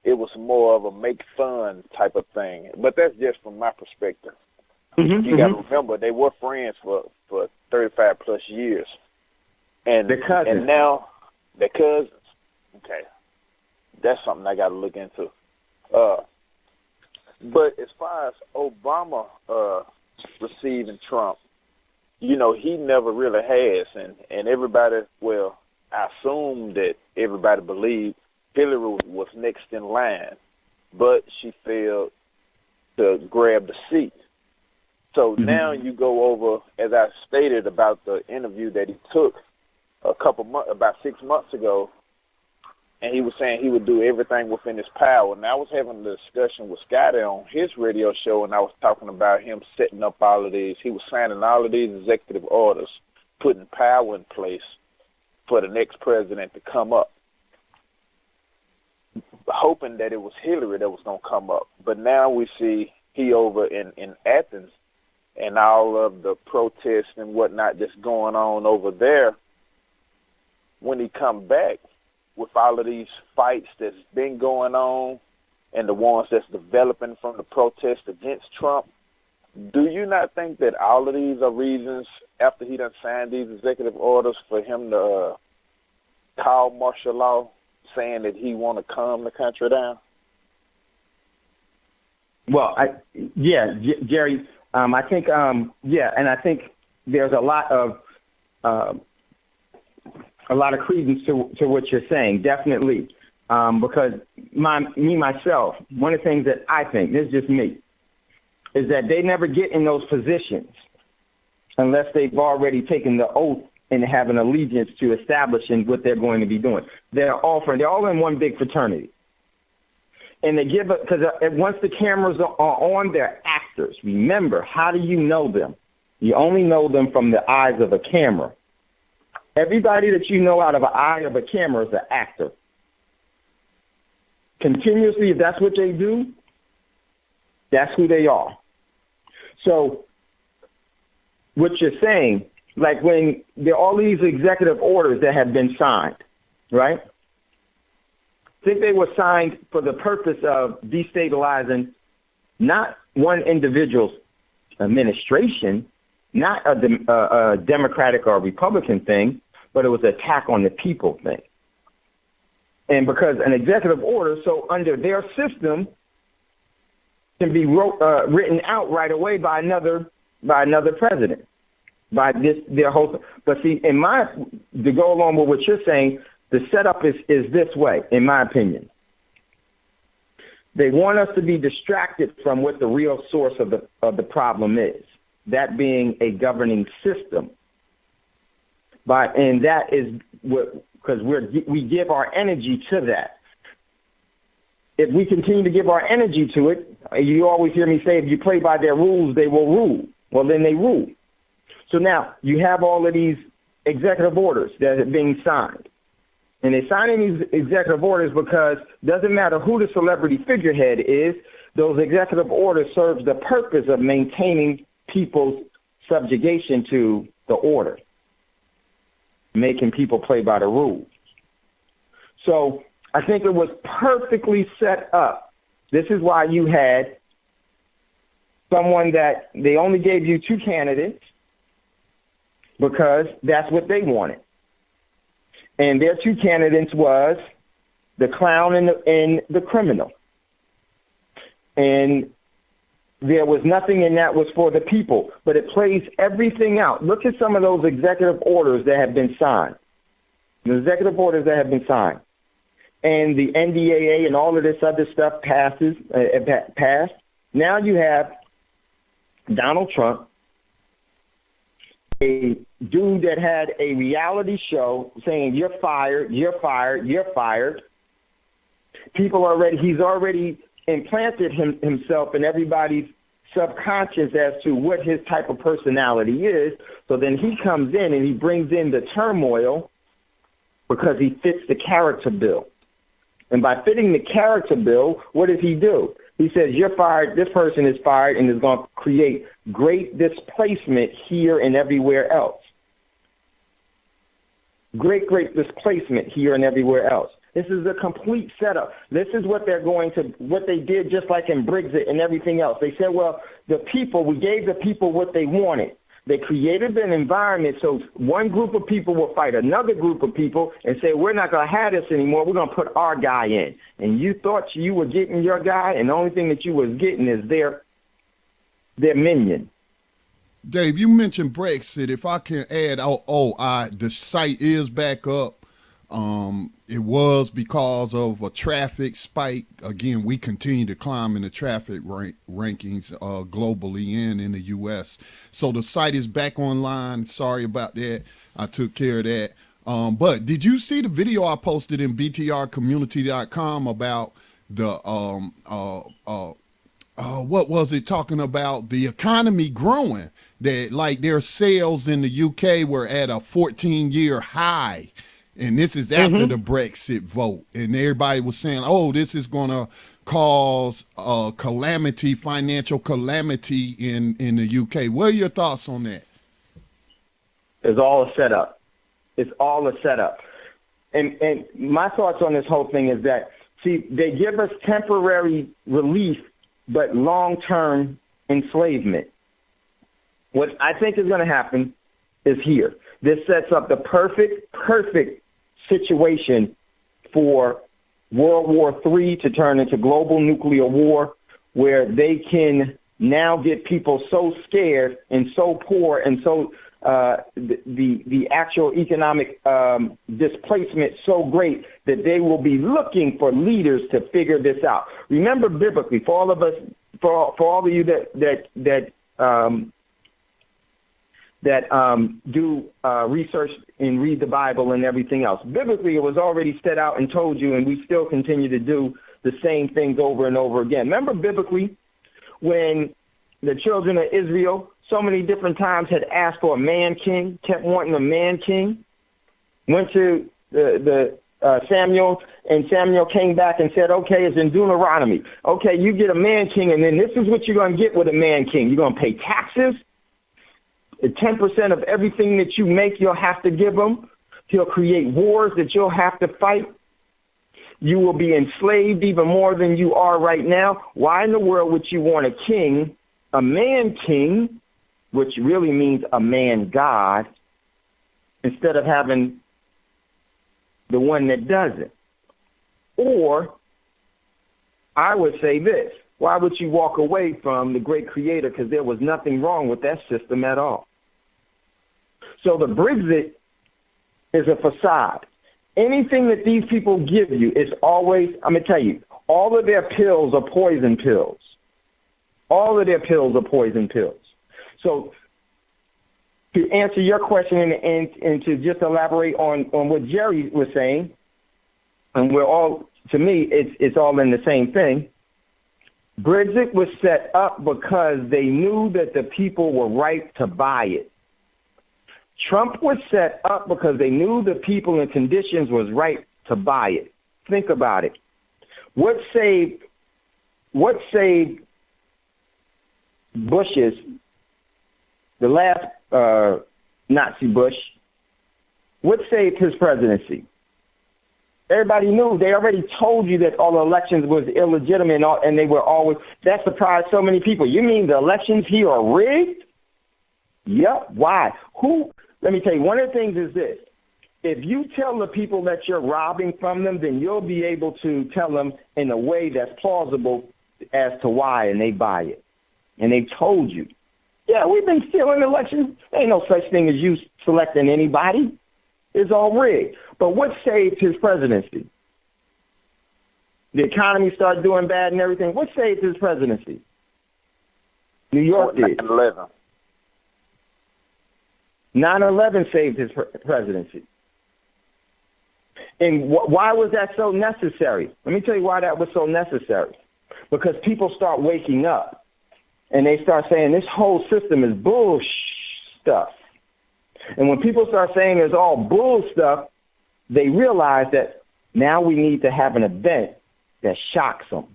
it was more of a make fun type of thing. But that's just from my perspective. You got to remember, they were friends for 35 plus years. And now they're cousins. Okay. That's something I got to look into. But as far as Obama receiving Trump, he never really has, and everybody, well, I assume that everybody believed Hillary was next in line, but she failed to grab the seat. So now you go over, as I stated, about the interview that he took about 6 months ago, and he was saying he would do everything within his power. And I was having a discussion with Scotty on his radio show, and I was talking about him setting up all of these. He was signing all of these executive orders, putting power in place for the next president to come up, hoping that it was Hillary that was going to come up. But now we see he over in Athens and all of the protests and whatnot that's going on over there. When he come back, with all of these fights that's been going on and the ones that's developing from the protests against Trump, do you not think that all of these are reasons, after he done signed these executive orders, for him to call martial law, saying that he want to calm the country down? Well, Jerry, I think, and I think there's a lot of credence to what you're saying, definitely, because myself, one of the things that I think, this is just me, is that they never get in those positions unless they've already taken the oath and have an allegiance to establishing what they're going to be doing. They're all in one big fraternity. And they give it, because once the cameras are on, they're actors. Remember, how do you know them? You only know them from the eyes of a camera. Everybody that you know out of the eye of a camera is an actor. Continuously, if that's what they do, that's who they are. So what you're saying, like when there are all these executive orders that have been signed, right? I think they were signed for the purpose of destabilizing not one individual's administration, not a Democratic or Republican thing, but it was an attack on the people thing. And because an executive order, so under their system, can be written out right away by another president, by their whole. But see, to go along with what you're saying, the setup is this way, in my opinion. They want us to be distracted from what the real source of the problem is, that being a governing system. And that is because we give our energy to that. If we continue to give our energy to it, you always hear me say, if you play by their rules, they will rule. Well, then they rule. So now you have all of these executive orders that are being signed. And they're signing these executive orders because it doesn't matter who the celebrity figurehead is, those executive orders serve the purpose of maintaining people's subjugation to the order, making people play by the rules. So I think it was perfectly set up. This is why you had someone that they only gave you two candidates because that's what they wanted. And their two candidates was the clown and the criminal. And there was nothing in that was for the people, but it plays everything out. Look at some of those executive orders that have been signed. The executive orders that have been signed. And the NDAA and all of this other stuff passed. Now you have Donald Trump, a dude that had a reality show saying, you're fired, you're fired, you're fired. He's already implanted himself in everybody's subconscious as to what his type of personality is. So then he comes in and he brings in the turmoil because he fits the character bill. And by fitting the character bill, what does he do? He says, you're fired, this person is fired, and is going to create great displacement here and everywhere else. Great displacement here and everywhere else. This is a complete setup. This is what what they did just like in Brexit and everything else. They said, well, we gave the people what they wanted. They created an environment so one group of people will fight another group of people and say, we're not going to have this anymore. We're going to put our guy in. And you thought you were getting your guy, and the only thing that you was getting is their minion. Dave, you mentioned Brexit. If I can add, the site is back up. It was because of a traffic spike. Again, we continue to climb in the traffic rankings globally and in the U.S. So the site is back online. Sorry about that. I took care of that. But did you see the video I posted in btrcommunity.com about the what was it talking about? The economy growing. That like their sales in the UK were at a 14-year high. And this is after the Brexit vote. And everybody was saying, oh, this is going to cause calamity, financial calamity in the UK. What are your thoughts on that? It's all a setup. It's all a setup. And my thoughts on this whole thing is that, see, they give us temporary relief, but long-term enslavement. What I think is going to happen is here. This sets up the perfect situation for World War III to turn into global nuclear war, where they can now get people so scared and so poor and so the actual economic displacement so great that they will be looking for leaders to figure this out. Remember, biblically, for all of us, for all of you that do research and read the Bible and everything else. Biblically, it was already set out and told you, and we still continue to do the same things over and over again. Remember biblically when the children of Israel so many different times had asked for a man king, kept wanting a man king, went to Samuel, and Samuel came back and said, okay, it's in Deuteronomy. Okay, you get a man king, and then this is what you're going to get with a man king. You're going to pay taxes. 10% of everything that you make, you'll have to give him. He'll create wars that you'll have to fight. You will be enslaved even more than you are right now. Why in the world would you want a king, a man king, which really means a man god, instead of having the one that doesn't? Or I would say this. Why would you walk away from the great creator? Because there was nothing wrong with that system at all. So the Brexit is a facade. Anything that these people give you is always, I'm going to tell you, all of their pills are poison pills. All of their pills are poison pills. So to answer your question and to just elaborate on what Jerry was saying, and we're all, to me, it's all in the same thing. Brexit was set up because they knew that the people were ripe to buy it. Trump was set up because they knew the people and conditions was right to buy it. Think about it. What saved Bush's, the last Nazi Bush, what saved his presidency? Everybody knew. They already told you that all the elections was illegitimate and they were always, that surprised so many people. You mean the elections here are rigged? Yep. Why? Let me tell you, one of the things is this. If you tell the people that you're robbing from them, then you'll be able to tell them in a way that's plausible as to why, and they buy it. And they've told you. Yeah, we've been stealing elections. Ain't no such thing as you selecting anybody. It's all rigged. But what saved his presidency? The economy started doing bad and everything. What saved his presidency? New York did. 9/11. 9/11 saved his presidency. And why was that so necessary? Let me tell you why that was so necessary. Because people start waking up, and they start saying this whole system is bull stuff. And when people start saying it's all bull stuff, they realize that now we need to have an event that shocks them.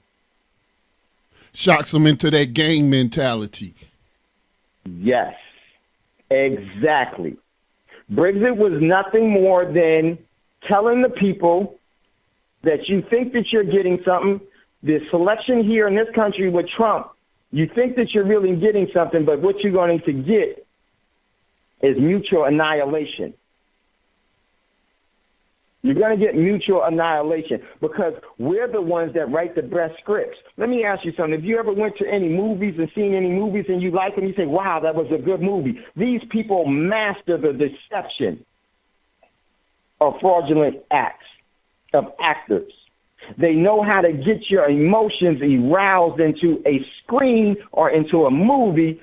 Shocks them into that gang mentality. Yes, exactly. Brexit was nothing more than telling the people that you think that you're getting something. The selection here in this country with Trump, you think that you're really getting something, but what you're going to get is mutual annihilation. You're going to get mutual annihilation because we're the ones that write the best scripts. Let me ask you something. If you ever went to any movies and seen any movies and you like them, you say, wow, that was a good movie. These people master the deception of fraudulent acts of actors. They know how to get your emotions aroused into a screen or into a movie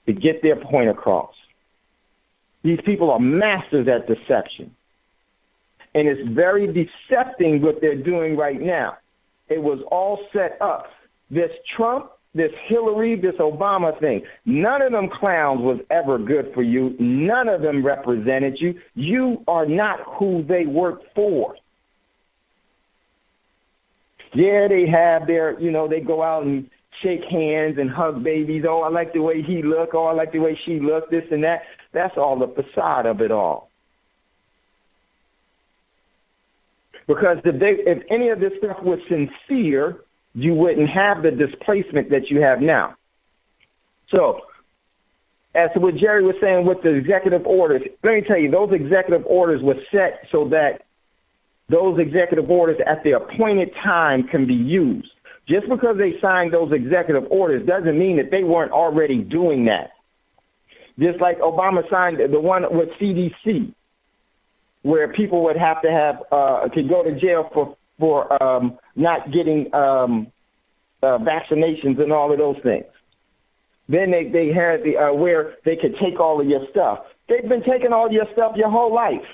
to get their point across. These people are masters at deception. And it's very deceptive what they're doing right now. It was all set up. This Trump, this Hillary, this Obama thing, none of them clowns was ever good for you. None of them represented you. You are not who they work for. Yeah, they have their, they go out and shake hands and hug babies. Oh, I like the way he look. Oh, I like the way she look, this and that. That's all the facade of it all. Because if any of this stuff was sincere, you wouldn't have the displacement that you have now. So, as to what Jerry was saying with the executive orders, let me tell you, those executive orders were set so that those executive orders at the appointed time can be used. Just because they signed those executive orders doesn't mean that they weren't already doing that. Just like Obama signed the one with CDC, where people would have to could go to jail for not getting vaccinations and all of those things. Then they had where they could take all of your stuff. They've been taking all your stuff your whole life.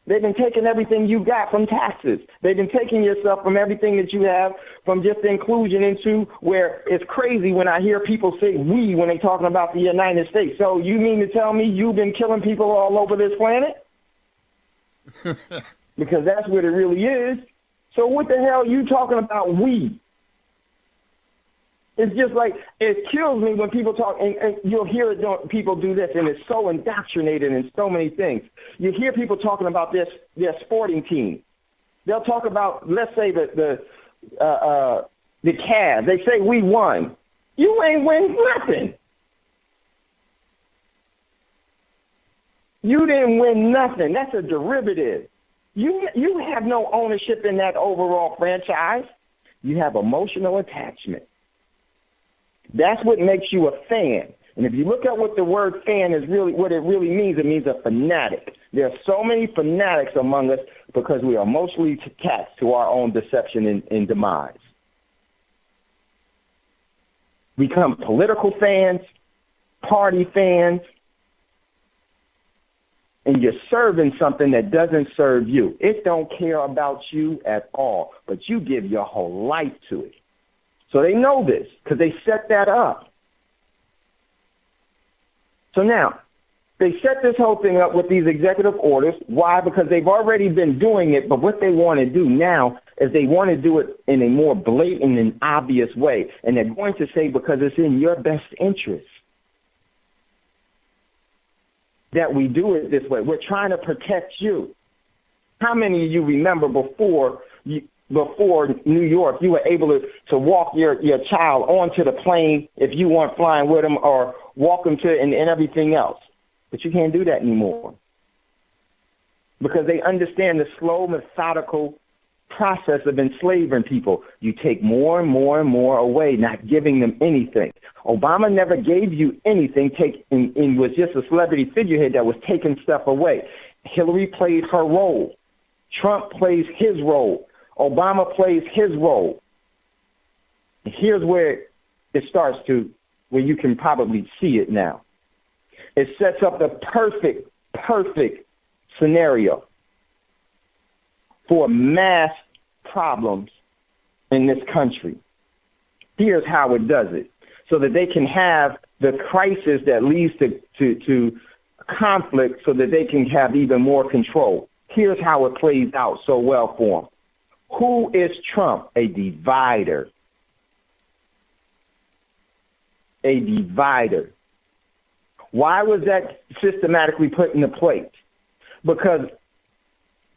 They've been taking everything you got from taxes. They've been taking your stuff from everything that you have, from just inclusion into where it's crazy when I hear people say we when they're talking about the United States. So you mean to tell me you've been killing people all over this planet? Because that's what it really is. So what the hell are you talking about we? It's just like, it kills me when people talk, and you'll hear it, people do this, and it's so indoctrinated in so many things. You hear people talking about their sporting team. They'll talk about, let's say, the Cavs. They say we won. You ain't win nothing. You didn't win nothing. That's a derivative. You have no ownership in that overall franchise. You have emotional attachment. That's what makes you a fan. And if you look at what the word fan is really, what it really means, it means a fanatic. There are so many fanatics among us because we are emotionally attached to our own deception and demise. We become political fans, party fans, and you're serving something that doesn't serve you. It don't care about you at all, but you give your whole life to it. So they know this because they set that up. So now, they set this whole thing up with these executive orders. Why? Because they've already been doing it, but what they want to do now is they want to do it in a more blatant and obvious way. And they're going to say, because it's in your best interest that we do it this way. We're trying to protect you. How many of you remember before New York, you were able to walk your child onto the plane if you weren't flying with them, or walk them to and everything else? But you can't do that anymore because they understand the slow, methodical process of enslaving people. You take more and more and more away, not giving them anything. Obama never gave you anything, and was just a celebrity figurehead that was taking stuff away. Hillary played her role. Trump plays his role. Obama plays his role. And here's where it starts to, where you can probably see it now. It sets up the perfect scenario for mass problems in this country. Here's how it does it, so that they can have the crisis that leads to conflict so that they can have even more control. Here's how it plays out so well for them. Who is Trump? A divider. A divider. Why was that systematically put into place? Because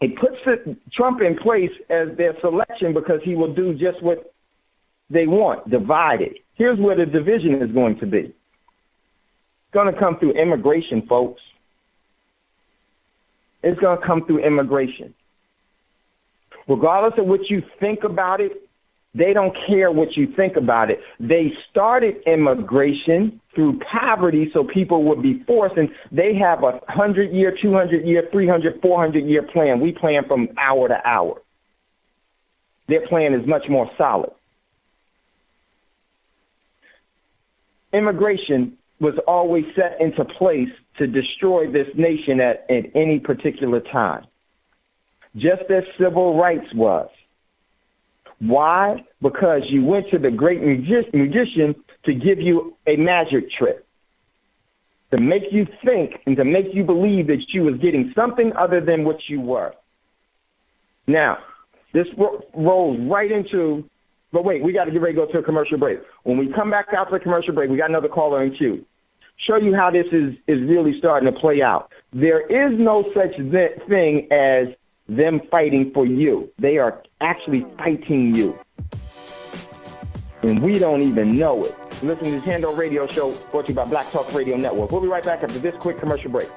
it puts Trump in place as their selection because he will do just what they want, divided. Here's where the division is going to be. going to come through immigration, folks. It's going to come through immigration. Regardless of what you think about it, they don't care what you think about it. They started immigration through poverty so people would be forced, and they have a 100-year, 200-year, 300, 400-year plan. We plan from hour to hour. Their plan is much more solid. Immigration was always set into place to destroy this nation at any particular time, just as civil rights was. Why? Because you went to the great magician to give you a magic trick, to make you think and to make you believe that you was getting something other than what you were. Now, this rolls right into, but wait, we got to get ready to go to a commercial break. When we come back out to the commercial break, we got another caller in queue. Show you how this is really starting to play out. There is no such thing as them fighting for you. They are actually fighting you. And we don't even know it. Listen to the Thando Radio Show, brought to you by Black Talk Radio Network. We'll be right back after this quick commercial break.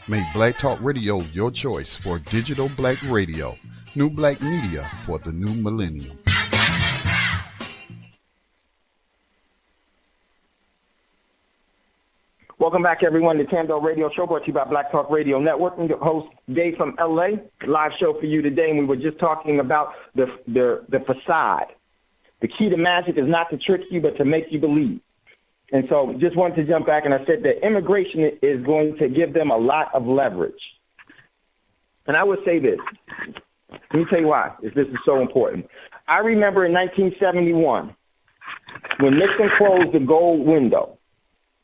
Make Black Talk Radio your choice for digital black radio. New black media for the new millennium. Welcome back, everyone, to Thando Radio Show, brought to you by Black Talk Radio Network. I'm your host, Dave from L.A. Live show for you today, and we were just talking about the facade. The key to magic is not to trick you, but to make you believe. And so just wanted to jump back, and I said that immigration is going to give them a lot of leverage. And I would say this. Let me tell you why this is so important. I remember in 1971 when Nixon closed the gold window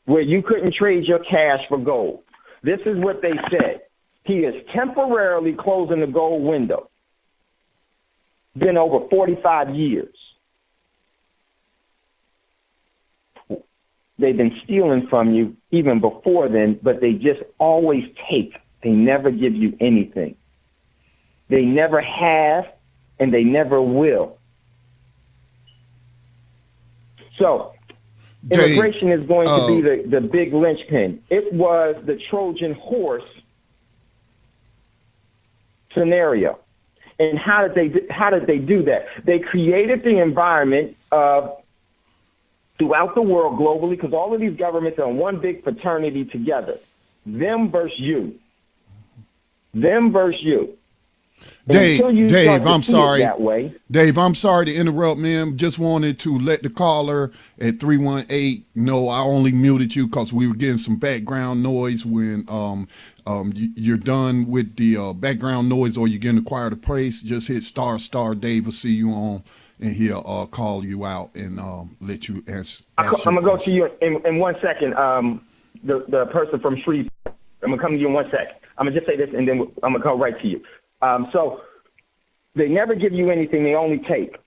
where you couldn't trade your cash for gold. This is what they said. He is temporarily closing the gold window. Been over 45 years. They've been stealing from you even before then, but they just always take. They never give you anything. They never have, and they never will. So, immigration is going to be the big linchpin. It was the Trojan horse scenario. And how did they do that? They created the environment of throughout the world globally, because all of these governments are in one big fraternity together. Them versus you. Them versus you. Dave, I'm sorry. Dave, I'm sorry to interrupt, man. Just wanted to let the caller at 318 know I only muted you because we were getting some background noise. When you're done with the background noise or you're getting acquired a place, just hit **. Dave will see you on, and he'll call you out and let you answer. I'm going to go to you in 1 second. The person from Shreveport. I'm going to come to you in 1 second. I'm going to just say this, and then I'm going to come right to you. So they never give you anything. They only take.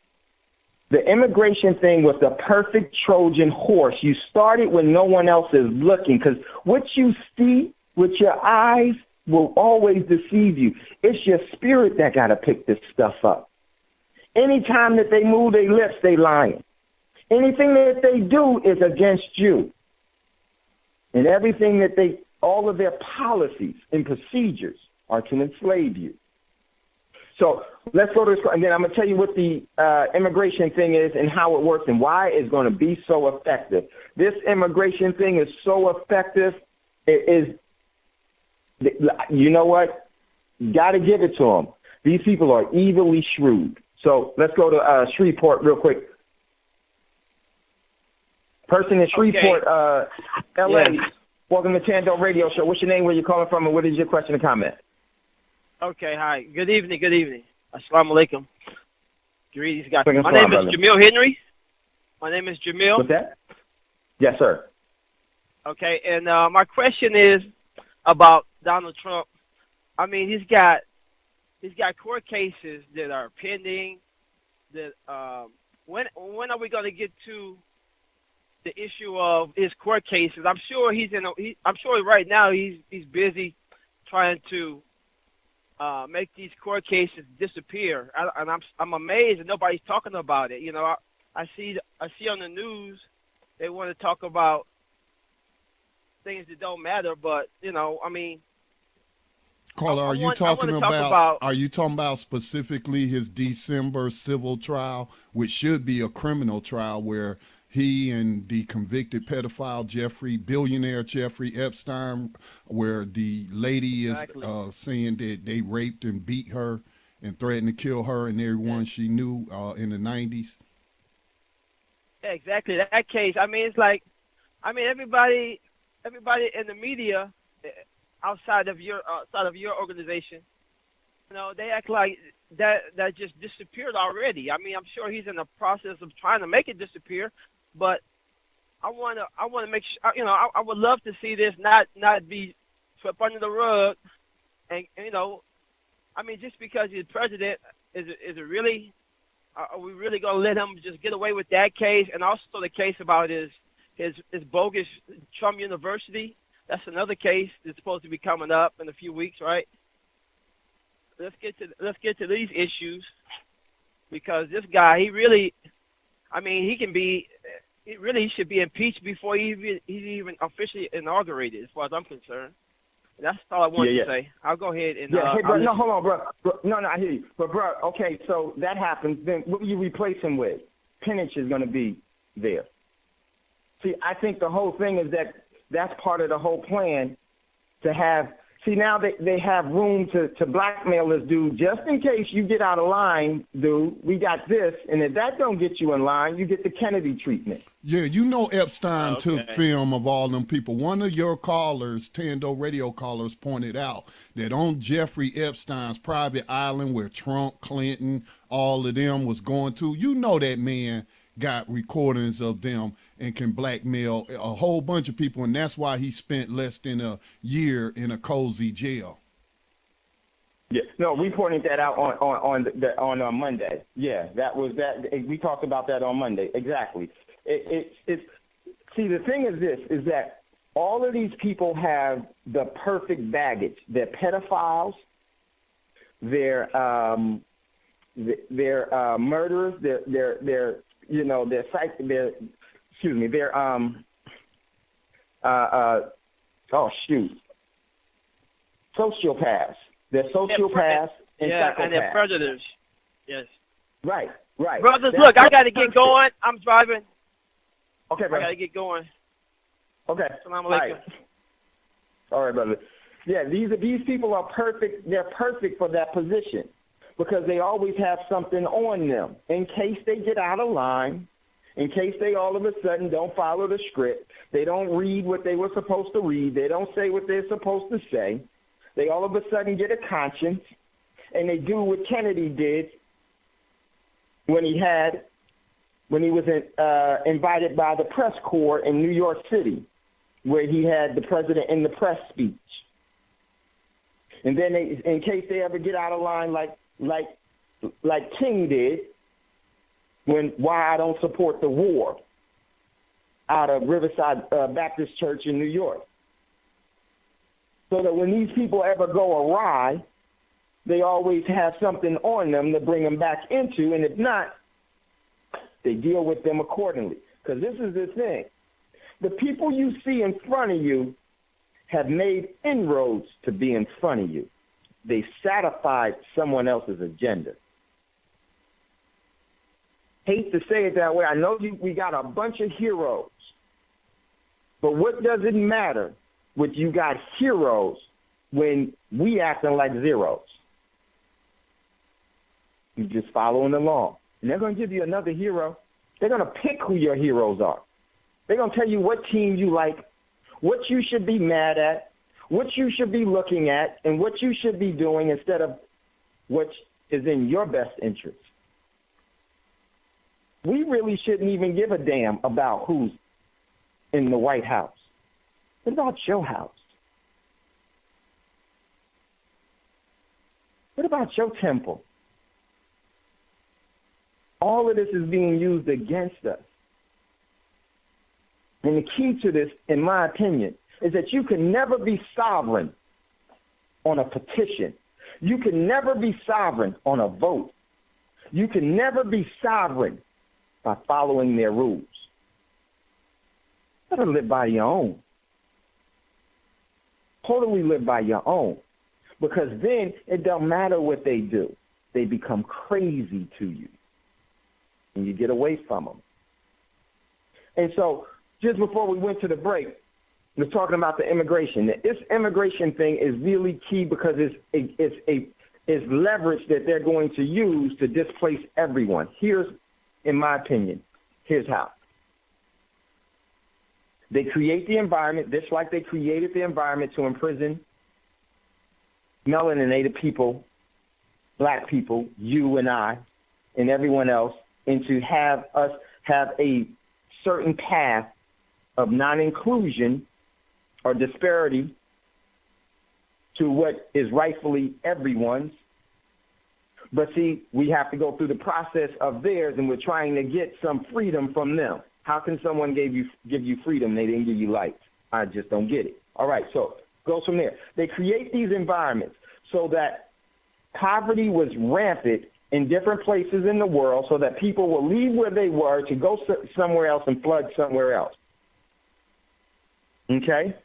The immigration thing was the perfect Trojan horse. You started when no one else is looking, because what you see with your eyes will always deceive you. It's your spirit that got to pick this stuff up. Anytime that they move their lips, they lying. Anything that they do is against you. And everything that all of their policies and procedures are to enslave you. So let's go to this, and then I'm going to tell you what the immigration thing is and how it works and why it's going to be so effective. This immigration thing is so effective. It is, you know what? Got to give it to them. These people are evilly shrewd. So let's go to Shreveport real quick. Person in Shreveport, L.A., yeah. Welcome to Thando Radio Show. What's your name, where you calling from, and what is your question or comment? Okay, hi. Good evening, Assalamu alaikum. Greetings, guys. My name is Jamil Henry. My name is Jamil. What's that? Yes, sir. Okay, and my question is about Donald Trump. I mean, he's got court cases that are pending. That when are we going to get to the issue of his court cases? I'm sure I'm sure right now he's busy trying to make these court cases disappear. And I'm amazed that nobody's talking about it. You know, I see on the news they want to talk about things that don't matter, but you know, I mean, Caller, I want to talk are you talking about specifically his December civil trial, which should be a criminal trial where he and the convicted pedophile billionaire Jeffrey Epstein, where the lady is exactly. saying that they raped and beat her and threatened to kill her and everyone she knew in the 90s? Yeah, exactly. That case. I mean, it's like, I mean, everybody in the media outside of your organization, you know, they act like that just disappeared already. I mean, I'm sure he's in the process of trying to make it disappear, but I want to make sure, you know, I would love to see this not be swept under the rug, and you know, I mean, just because he's president, is it really? Are we really gonna let him just get away with that case, and also the case about his bogus Trump University? That's another case that's supposed to be coming up in a few weeks, right? Let's get to these issues, because this guy, he really should be impeached before he's even officially inaugurated, as far as I'm concerned. And that's all I wanted to say. I'll go ahead and hey, bro, no, hold on, bro. No, I hear you. But bro, okay, so that happens. Then what will you replace him with? Penance is going to be there. See, I think the whole thing is that's part of the whole plan to have. See, now they have room to blackmail this dude just in case you get out of line, dude. We got this, and if that don't get you in line, you get the Kennedy treatment. Yeah, you know Epstein took film of all them people. One of your callers, Thando radio callers, pointed out that on Jeffrey Epstein's private island where Trump, Clinton, all of them was going to, you know that man got recordings of them and can blackmail a whole bunch of people, and that's why he spent less than a year in a cozy jail. Yeah, no, we pointed that out on Monday. Yeah, that was that. We talked about that on Monday. Exactly. See, the thing is this: is that all of these people have the perfect baggage. They're pedophiles. They're murderers. They're sociopaths. They're sociopaths and psychopaths. And they're predators. Yes. Right. Brothers, look, I got to get going. I'm driving. Okay, brother. I got to get going. Okay. Assalamu alaikum. All right, brother. Yeah, these people are perfect. They're perfect for that position because they always have something on them in case they get out of line, in case they all of a sudden don't follow the script. They don't read what they were supposed to read. They don't say what they're supposed to say. They all of a sudden get a conscience, and they do what Kennedy did when he was invited by the press corps in New York City, where he had the president in the press speech. And then in case they ever get out of line like King did, why I don't support the war out of Riverside Baptist Church in New York. So that when these people ever go awry, they always have something on them to bring them back into, and if not, they deal with them accordingly. Because this is the thing. The people you see in front of you have made inroads to be in front of you. They satisfied someone else's agenda. Hate to say it that way. I know we got a bunch of heroes. But what does it matter when you got heroes when we acting like zeros? You're just following along. And they're going to give you another hero. They're going to pick who your heroes are. They're going to tell you what team you like, what you should be mad at, what you should be looking at, and what you should be doing instead of what is in your best interest. We really shouldn't even give a damn about who's in the White House. What about your house? What about your temple? All of this is being used against us. And the key to this, in my opinion, is that you can never be sovereign on a petition. You can never be sovereign on a vote. You can never be sovereign by following their rules. You gotta live by your own. Totally live by your own. Because then it don't matter what they do. They become crazy to you. And you get away from them. And so, just before we went to the break, we were talking about the immigration. This immigration thing is really key because it's leverage that they're going to use to displace everyone. Here's, in my opinion, here's how. They create the environment, just like they created the environment to imprison melanated people, black people, you and I, and everyone else, and to have us have a certain path of non-inclusion or disparity to what is rightfully everyone's. But see, we have to go through the process of theirs, and we're trying to get some freedom from them. How can someone give you freedom? They didn't give you life. I just don't get it. All right, so goes from there. They create these environments so that poverty was rampant in different places in the world, so that people will leave where they were to go somewhere else and flood somewhere else. Okay?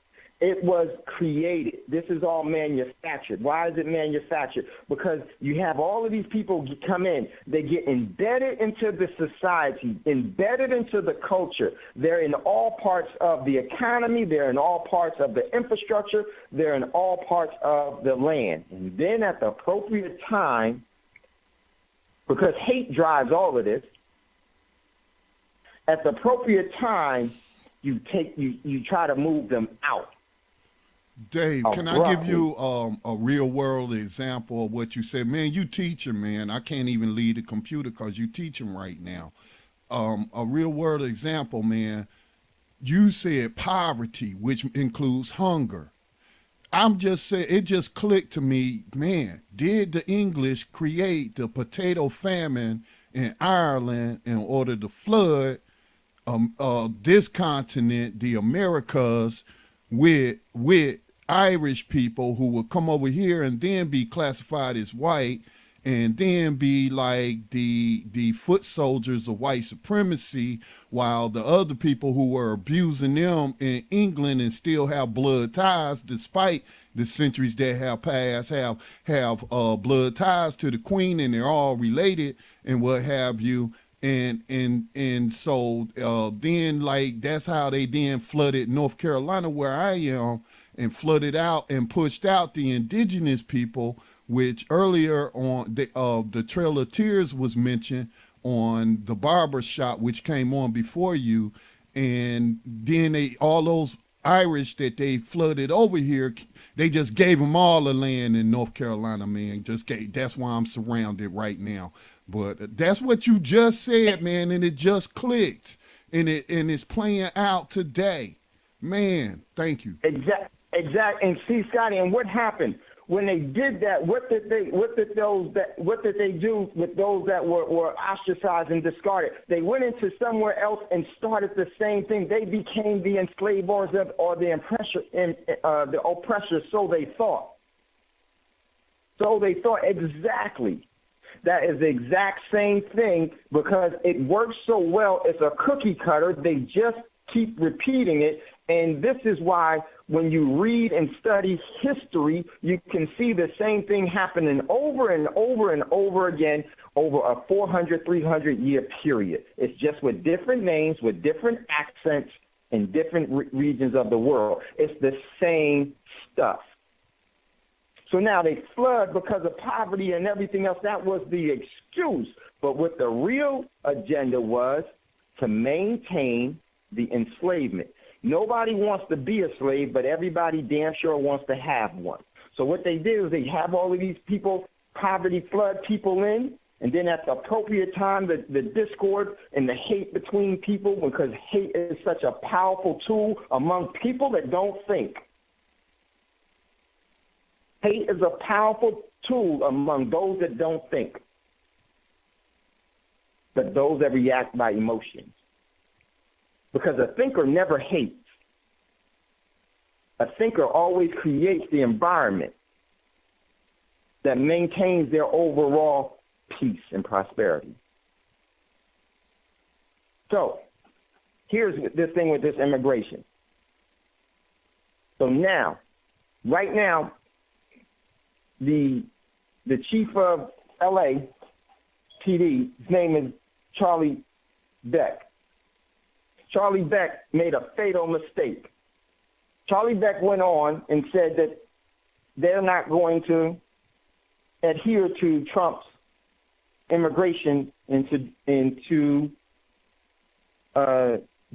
It was created. This is all manufactured. Why is it manufactured? Because you have all of these people come in. They get embedded into the society, embedded into the culture. They're in all parts of the economy. They're in all parts of the infrastructure. They're in all parts of the land. And then at the appropriate time, because hate drives all of this, at the appropriate time, you try to move them out. Dave, can I give you a real world example of what you said? Man, you teaching, man. I can't even lead the computer because you teaching right now. A real world example, man. You said poverty, which includes hunger. I'm just saying, it just clicked to me, man, did the English create the potato famine in Ireland in order to flood this continent, the Americas, with Irish people who would come over here and then be classified as white and then be like the foot soldiers of white supremacy, while the other people who were abusing them in England and still have blood ties, despite the centuries that have passed, have blood ties to the Queen, and they're all related and what have you. And so then, like, that's how they then flooded North Carolina, where I am, and flooded out and pushed out the indigenous people, which earlier on the Trail of Tears was mentioned on the Barber Shop, which came on before you. And then all those Irish that they flooded over here, they just gave them all the land in North Carolina, man. That's why I'm surrounded right now. But that's what you just said, man, and it just clicked, and it's playing out today, man. Thank you. Exactly. And see, Scotty, and what happened when they did that? What did they do with those that were ostracized and discarded? They went into somewhere else and started the same thing. They became the enslavers or the oppressors. So they thought. Exactly. That is the exact same thing because it works so well. It's a cookie cutter. They just keep repeating it. And this is why when you read and study history, you can see the same thing happening over and over and over again over a 400, 300-year period. It's just with different names, with different accents in different regions of the world. It's the same stuff. So now they flood because of poverty and everything else. That was the excuse. But what the real agenda was to maintain the enslavement. Nobody wants to be a slave, but everybody damn sure wants to have one. So what they did is they have all of these people, poverty flood people in, And then at the appropriate time, the discord and the hate between people, because hate is such a powerful tool among people that don't think. Hate is a powerful tool among those that don't think, but those that react by emotions. Because a thinker never hates. A thinker always creates the environment that maintains their overall peace and prosperity. So, here's this thing with this immigration. So now, right now, the chief of LA PD, his name is Charlie Beck. Charlie Beck made a fatal mistake. Charlie Beck went on and said that they're not going to adhere to Trump's immigration and to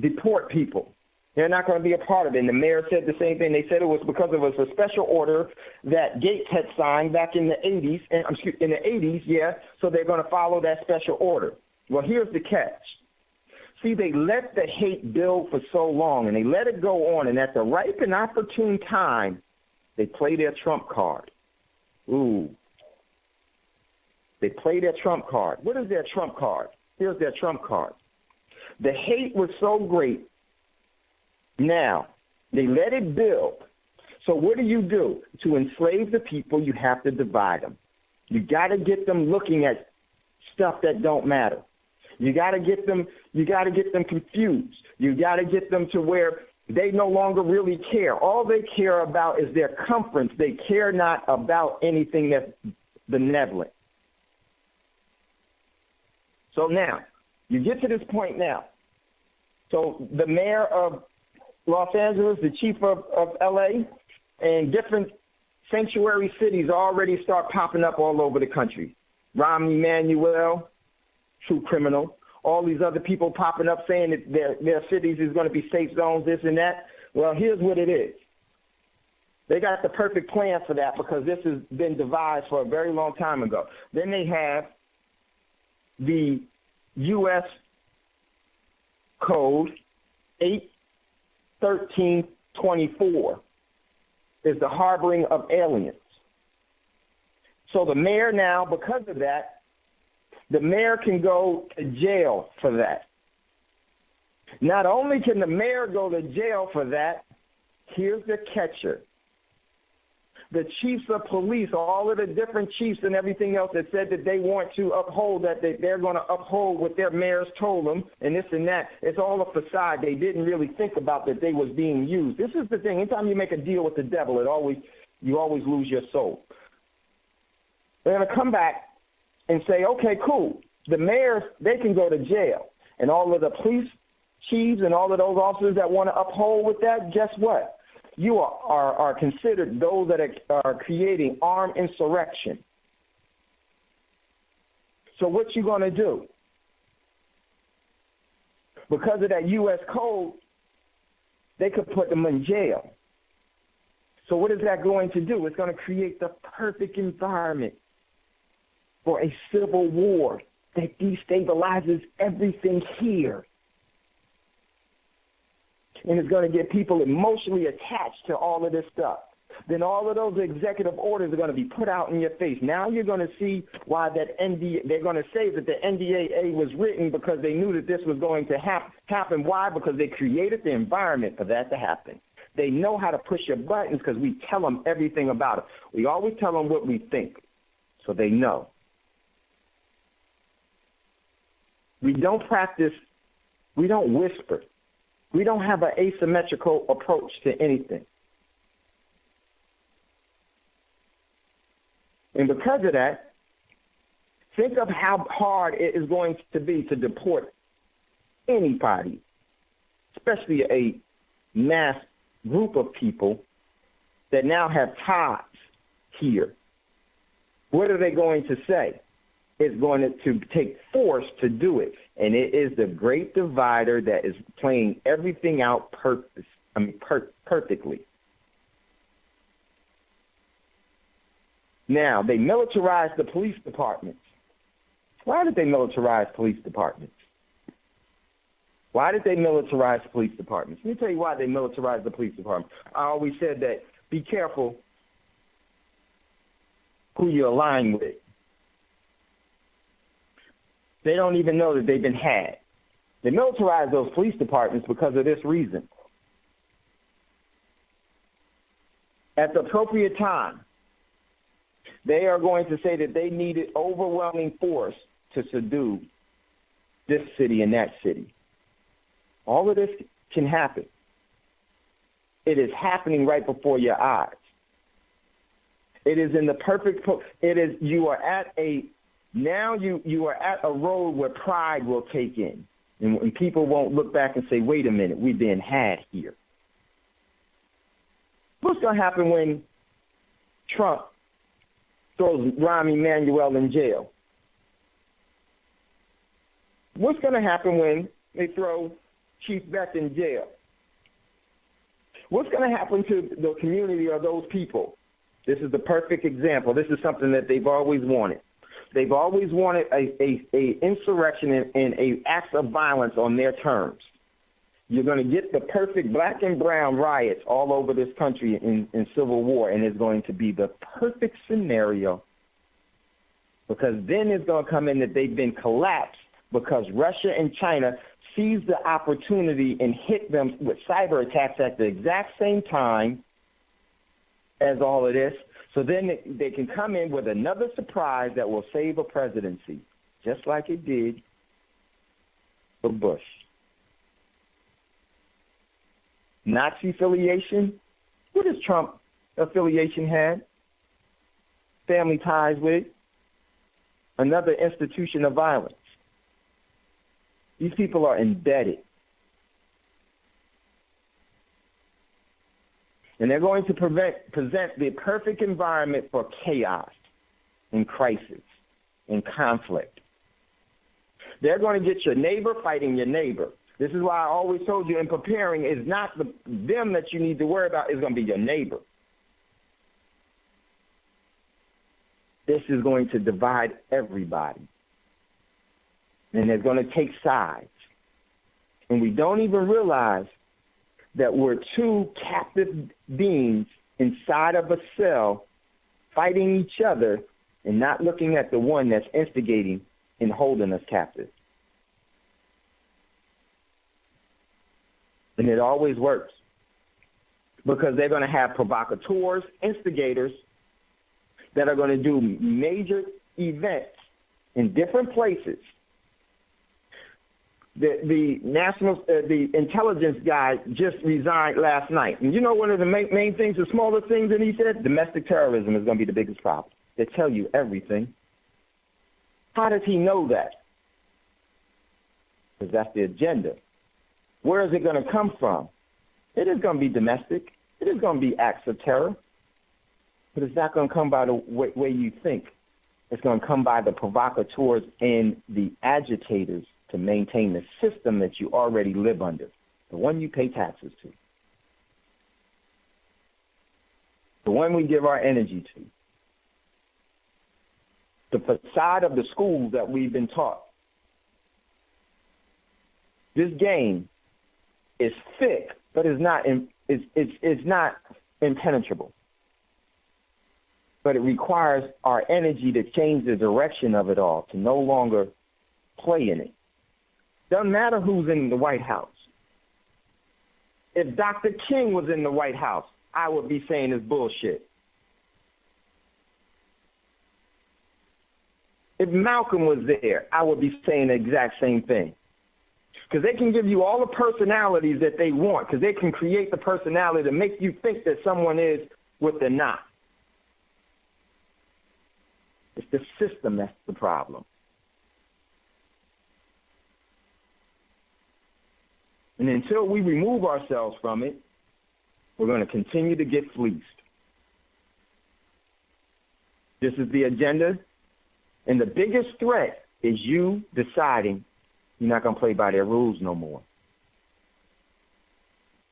deport people. They're not going to be a part of it. And the mayor said the same thing. They said it was because of a special order that Gates had signed back in the 80s, so they're going to follow that special order. Well, here's the catch. See, they let the hate build for so long, and they let it go on, and at the ripe and opportune time, they play their trump card. Ooh. They play their trump card. What is their trump card? Here's their trump card. The hate was so great. Now, they let it build. So what do? To enslave the people, you have to divide them. You got to get them looking at stuff that don't matter. You got to get them confused. You got to get them to where they no longer really care. All they care about is their comfort. They care not about anything that's benevolent. So now, you get to this point now. So the mayor of Los Angeles, the chief of LA, and different sanctuary cities already start popping up all over the country. Rahm Emanuel, true criminal. All these other people popping up saying that their cities is going to be safe zones, this and that. Well, here's what it is. They got the perfect plan for that because this has been devised for a very long time ago. Then they have the U.S. Code 81324 is the harboring of aliens. So the mayor now, because of that, the mayor can go to jail for that. Not only can the mayor go to jail for that, here's the catcher. The chiefs of police, all of the different chiefs and everything else that said that they want to uphold, that they're going to uphold what their mayors told them and this and that, it's all a facade. They didn't really think about that they was being used. This is the thing. Anytime you make a deal with the devil, you always lose your soul. They're going to come back and say, okay, cool. The mayors, they can go to jail. And all of the police chiefs and all of those officers that want to uphold with that, guess what? You are considered those that are creating armed insurrection. So what you going to do? Because of that U.S. code, they could put them in jail. So what is that going to do? It's going to create the perfect environment for a civil war that destabilizes everything here. And it's going to get people emotionally attached to all of this stuff. Then all of those executive orders are going to be put out in your face. Now you're going to see why that they're going to say that the NDAA was written because they knew that this was going to happen. Why? Because they created the environment for that to happen. They know how to push your buttons because we tell them everything about it. We always tell them what we think, so they know. We don't practice, we don't whisper. We don't have an asymmetrical approach to anything. And because of that, think of how hard it is going to be to deport anybody, especially a mass group of people that now have ties here. What are they going to say? It's going to take force to do it. And it is the great divider that is playing everything out perfectly. Now, they militarized the police departments. Why did they militarize police departments? Why did they militarize police departments? Let me tell you why they militarized the police department. I always said that be careful who you align with. They don't even know that they've been had. They militarized those police departments because of this reason. At the appropriate time, they are going to say that they needed overwhelming force to subdue this city and that city. All of this can happen. It is happening right before your eyes. It is in the perfect. It is. You are at a now. You are at a road where pride will take in, and people won't look back and say, "Wait a minute, we've been had here." What's going to happen when Trump throws Rahm Emanuel in jail? What's going to happen when they throw Chief Beck in jail? What's going to happen to the community or those people? This is the perfect example. This is something that they've always wanted. They've always wanted a insurrection and a acts of violence on their terms. You're going to get the perfect black and brown riots all over this country in civil war, and it's going to be the perfect scenario because then it's going to come in that they've been collapsed because Russia and China seized the opportunity and hit them with cyber attacks at the exact same time as all of this. So then they can come in with another surprise that will save a presidency, just like it did for Bush. Nazi affiliation? What does Trump affiliation have? Family ties with another institution of violence. These people are embedded. And they're going to present the perfect environment for chaos and crisis and conflict. They're going to get your neighbor fighting your neighbor. This is why I always told you in preparing, is not them that you need to worry about, it's going to be your neighbor. This is going to divide everybody. And they're going to take sides. And we don't even realize that we're two captive beings inside of a cell fighting each other and not looking at the one that's instigating and holding us captive. And it always works because they're going to have provocateurs, instigators that are going to do major events in different places. The intelligence guy just resigned last night. And you know one of the main things, the smaller things that he said? Domestic terrorism is going to be the biggest problem. They tell you everything. How does he know that? Because that's the agenda. Where is it going to come from? It is going to be domestic. It is going to be acts of terror. But it's not going to come by the way you think. It's going to come by the provocateurs and the agitators to maintain the system that you already live under, the one you pay taxes to, the one we give our energy to, the facade of the schools that we've been taught. This game is thick, but it's not impenetrable. But it requires our energy to change the direction of it all, to no longer play in it. Doesn't matter who's in the White House. If Dr. King was in the White House, I would be saying it's bullshit. If Malcolm was there, I would be saying the exact same thing. Because they can give you all the personalities that they want, because they can create the personality to make you think that someone is what they're not. It's the system that's the problem. And until we remove ourselves from it, we're going to continue to get fleeced. This is the agenda. And the biggest threat is you deciding you're not going to play by their rules no more.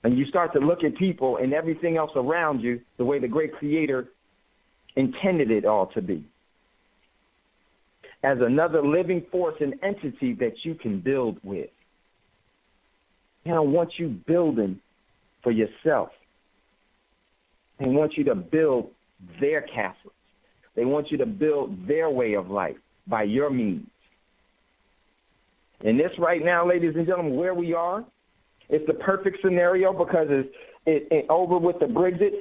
And you start to look at people and everything else around you the way the great creator intended it all to be. as another living force and entity that you can build with. They don't want you building for yourself. They want you to build their castles. They want you to build their way of life by your means. And this right now, ladies and gentlemen, where we are, it's the perfect scenario because it's over with the Brexit.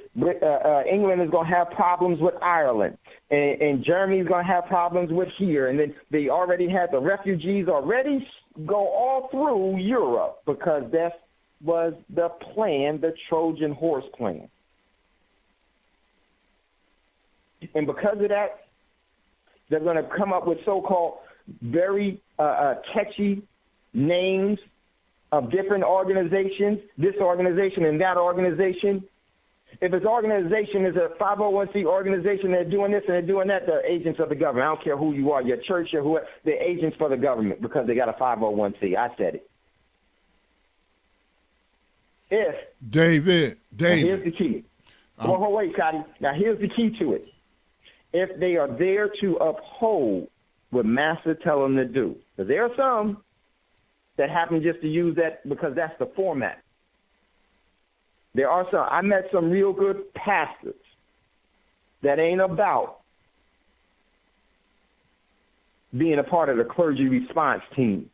England is going to have problems with Ireland, and Germany is going to have problems with here. And then they already had the refugees already go all through Europe because that was the plan, the Trojan horse plan. And because of that, they're going to come up with so-called very catchy names of different organizations, this organization and that organization. If this organization is a 501c organization, they're doing this and they're doing that, they're agents of the government. I don't care who you are, your church or whoever, they're agents for the government because they got a 501c. I said it. David. Here's the key. Wait, Scotty. Now, here's the key to it. If they are there to uphold what Master tell them to do, because there are some that happen just to use that because that's the format. There are some. I met some real good pastors that ain't about being a part of the clergy response team,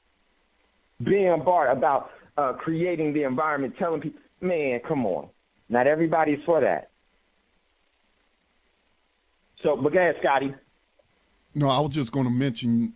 being a part about creating the environment, telling people, man, come on. Not everybody's for that. So, but go ahead, Scotty. No, I was just going to mention,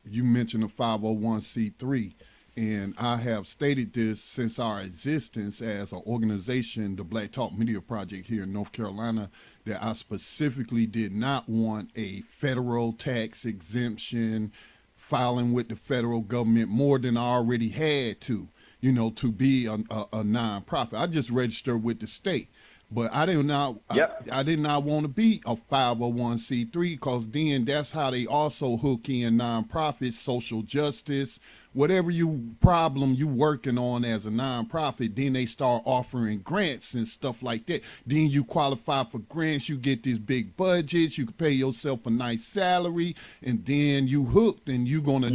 you mentioned the 501c3, and I have stated this since our existence as an organization, the Black Talk Media Project here in North Carolina, that I specifically did not want a federal tax exemption, filing with the federal government more than I already had to, to be a nonprofit. I just registered with the state. But I did not want to be a 501c3 because then that's how they also hook in nonprofits, social justice, whatever problem you working on as a nonprofit. Then they start offering grants and stuff like that. Then you qualify for grants, you get these big budgets, you can pay yourself a nice salary, and then you hooked, and you're gonna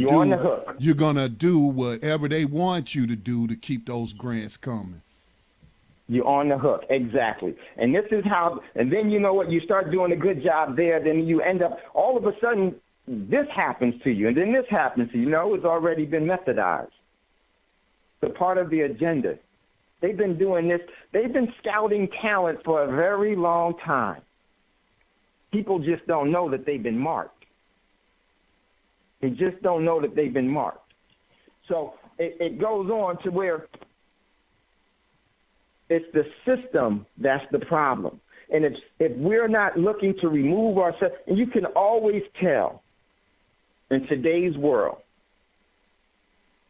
do whatever they want you to do to keep those grants coming. You're on the hook, exactly. And this is how, and then you know what, you start doing a good job there, then you end up, all of a sudden, this happens to you, and then this happens to you. It's already been methodized. The part of the agenda. They've been doing this, they've been scouting talent for a very long time. People just don't know that they've been marked. They just don't know that they've been marked. So it goes on to where it's the system that's the problem. And if we're not looking to remove ourselves, and you can always tell in today's world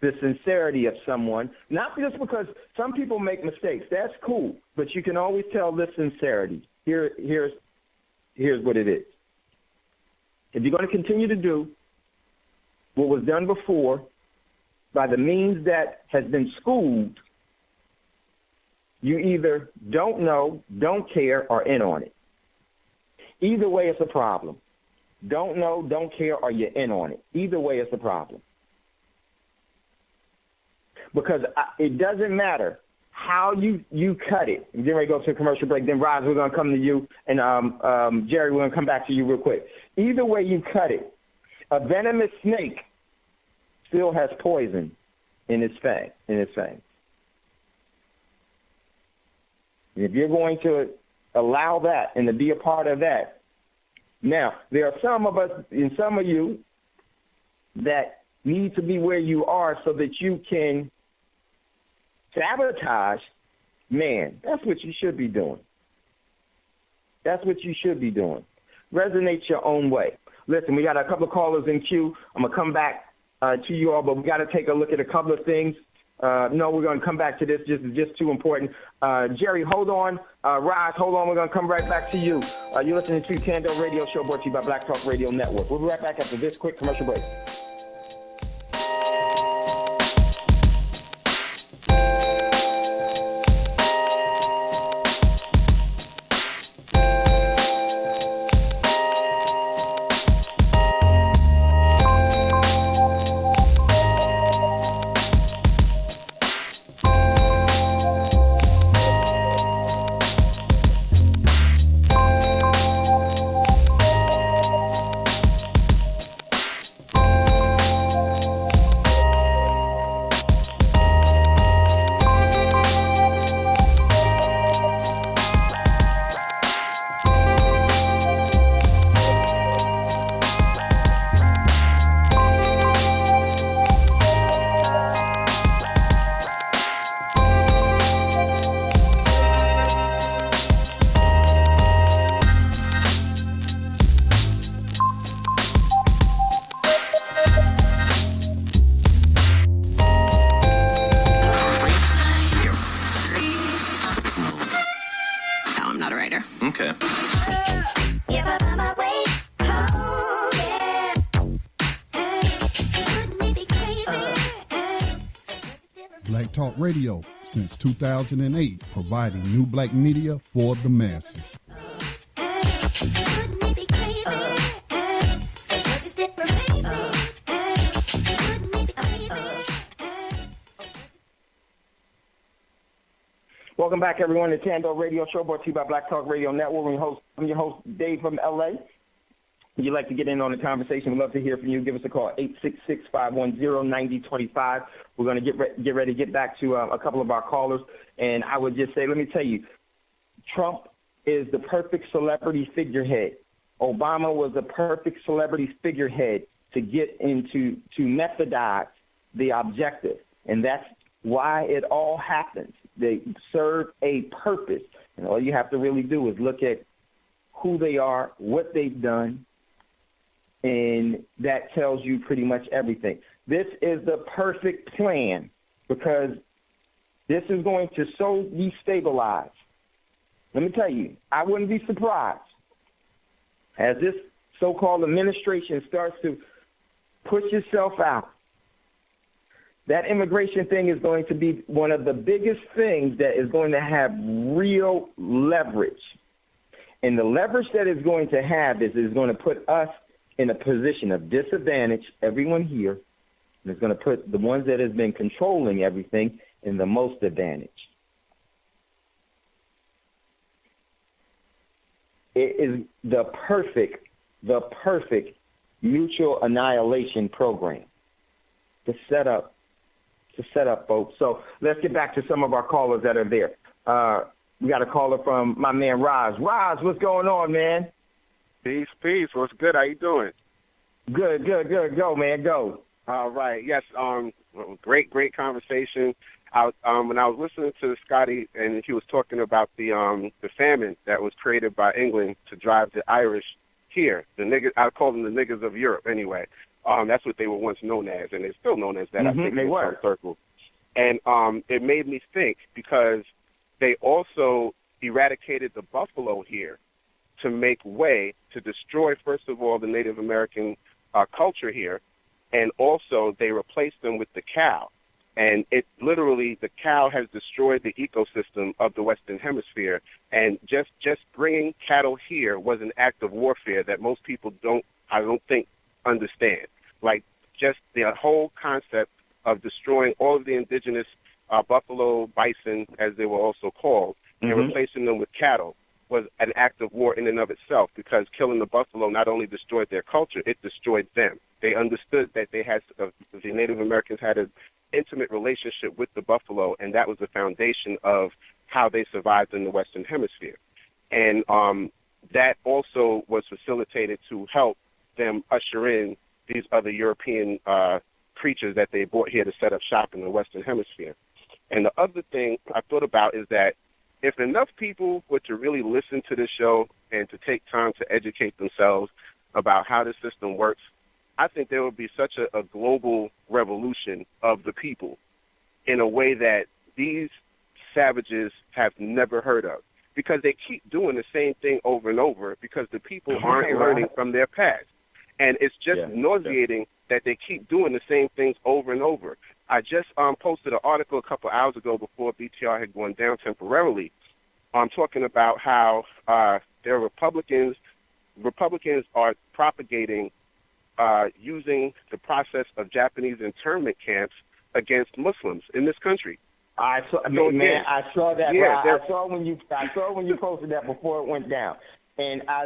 the sincerity of someone, not just because some people make mistakes. That's cool. But you can always tell the sincerity. Here's what it is. If you're going to continue to do what was done before by the means that has been schooled, you either don't know, don't care, or in on it. Either way, it's a problem. Don't know, don't care, or you're in on it. Either way, it's a problem. Because it doesn't matter how you cut it. Then we go to a commercial break. Then, Roz, we're going to come to you. And Jerry, we're going to come back to you real quick. Either way you cut it, a venomous snake still has poison in its fang. If you're going to allow that and to be a part of that, now, there are some of us and some of you that need to be where you are so that you can sabotage. Man, that's what you should be doing. That's what you should be doing. Resonate your own way. Listen, we got a couple of callers in queue. I'm going to come back to you all, but we got to take a look at a couple of things. No, we're going to come back to this. Just too important. Jerry, hold on. Roz, hold on. We're going to come right back to you. You're listening to Thando Radio Show brought to you by Black Talk Radio Network. We'll be right back after this quick commercial break. Okay. Black Talk Radio, since 2008, providing new black media for the masses. Welcome back, everyone, to Thando Radio Show, brought to you by Black Talk Radio Network. I'm your host, Dave from LA. If you'd like to get in on the conversation, we'd love to hear from you. Give us a call, 866-510-9025. We're going to get ready to get back to a couple of our callers. And I would just say, let me tell you, Trump is the perfect celebrity figurehead. Obama was the perfect celebrity figurehead to get into, to methodize the objective. And that's why it all happens. They serve a purpose. And all you have to really do is look at who they are, what they've done, and that tells you pretty much everything. This is the perfect plan because this is going to so destabilize. Let me tell you, I wouldn't be surprised as this so-called administration starts to push itself out. That immigration thing is going to be one of the biggest things that is going to have real leverage. And the leverage that it's going to have is going to put us in a position of disadvantage, everyone here, and it's going to put the ones that have been controlling everything in the most advantage. It is the perfect mutual annihilation program to set up, folks. So let's get back to some of our callers that are there. We got a caller from my man Roz. Roz, what's going on, man? Peace, peace. What's good? How you doing? Good. Go, man, go. All right. Yes. Great conversation. When I was listening to Scotty and he was talking about the famine that was created by England to drive the Irish here, the niggas, I call them the niggas of Europe anyway. That's what they were once known as, and they're still known as that. I think in some circles. And it made me think because they also eradicated the buffalo here to make way to destroy, first of all, the Native American culture here, and also they replaced them with the cow. And it literally, the cow has destroyed the ecosystem of the Western Hemisphere. And just bringing cattle here was an act of warfare that most people I don't think, understand. Like just the whole concept of destroying all of the indigenous buffalo, bison, as they were also called, and replacing them with cattle was an act of war in and of itself, because killing the buffalo not only destroyed their culture, it destroyed them. They understood that they had, the Native Americans had an intimate relationship with the buffalo, and that was the foundation of how they survived in the Western Hemisphere. And that also was facilitated to help them usher in these other European creatures that they brought here to set up shop in the Western Hemisphere. And the other thing I thought about is that if enough people were to really listen to this show and to take time to educate themselves about how the system works, I think there would be such a global revolution of the people in a way that these savages have never heard of, because they keep doing the same thing over and over because the people aren't learning from their past. And it's just nauseating that they keep doing the same things over and over. I just posted an article a couple hours ago before BTR had gone down temporarily, talking about how there are Republicans are propagating using the process of Japanese internment camps against Muslims in this country. I saw that. Yeah, I saw when you posted that before it went down, and I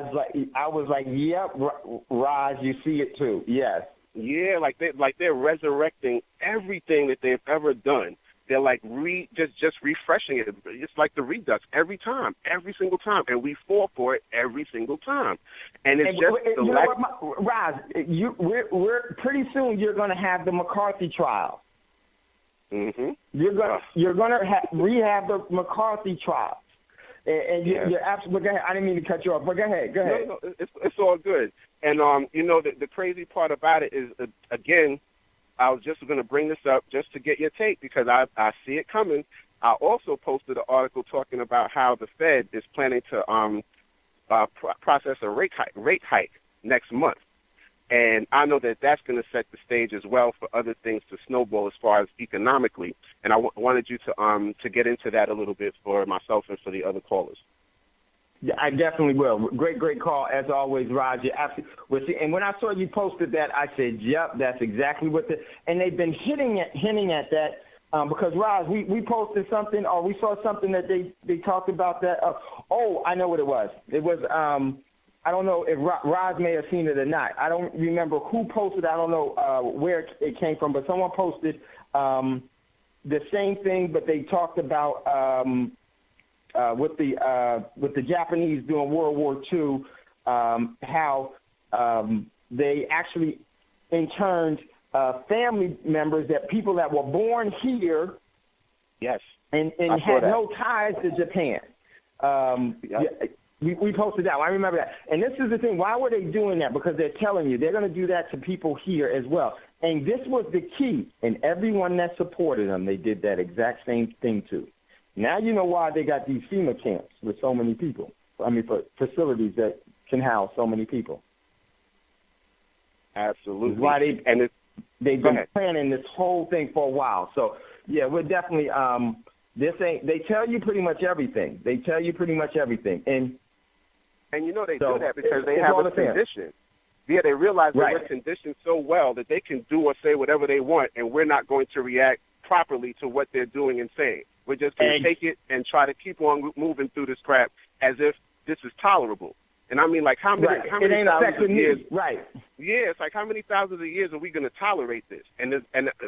was like, yep, Raj, you see it too. Yes. Yeah, like they're resurrecting everything that they've ever done. They're like just refreshing it. It's like the Redux every single time, and we fall for it every single time. And it's Raj, we're pretty soon you're going to have the McCarthy trial. Mm-hmm. You're gonna rehab the McCarthy trial. And you're absolutely. Go ahead. I didn't mean to cut you off, but go ahead. No, it's all good. And the crazy part about it is, again, I was just going to bring this up just to get your take, because I see it coming. I also posted an article talking about how the Fed is planning to process a rate hike next month. And I know that that's going to set the stage as well for other things to snowball as far as economically. And I wanted you to get into that a little bit for myself and for the other callers. Yeah, I definitely will. Great call, as always, Roger. Absolutely. And when I saw you posted that, I said, yep, that's exactly what and they've been hinting at that because, Roz, we posted something or we saw something that they talked about that. I know what it was. It was, I don't know if Roz may have seen it or not. I don't remember who posted. I don't know where it came from, but someone posted the same thing, but they talked about with the Japanese during World War II, how they actually interned family members, that people that were born here, yes, and had no ties to Japan. We posted that. I remember that. And this is the thing. Why were they doing that? Because they're telling you they're going to do that to people here as well. And this was the key. And everyone that supported them, they did that exact same thing too. Now you know why they got these FEMA camps with so many people. I mean, for facilities that can house so many people. Absolutely. Why they've been planning this whole thing for a while. So, yeah, we're definitely they tell you pretty much everything. And you know they do that because they have a condition. Yeah, they realize that we're conditioned so well that they can do or say whatever they want, and we're not going to react properly to what they're doing and saying. We're just going to take it and try to keep on moving through this crap as if this is tolerable. And I mean, like, how many thousands of years? Right. Yeah, it's like, how many thousands of years are we going to tolerate this? And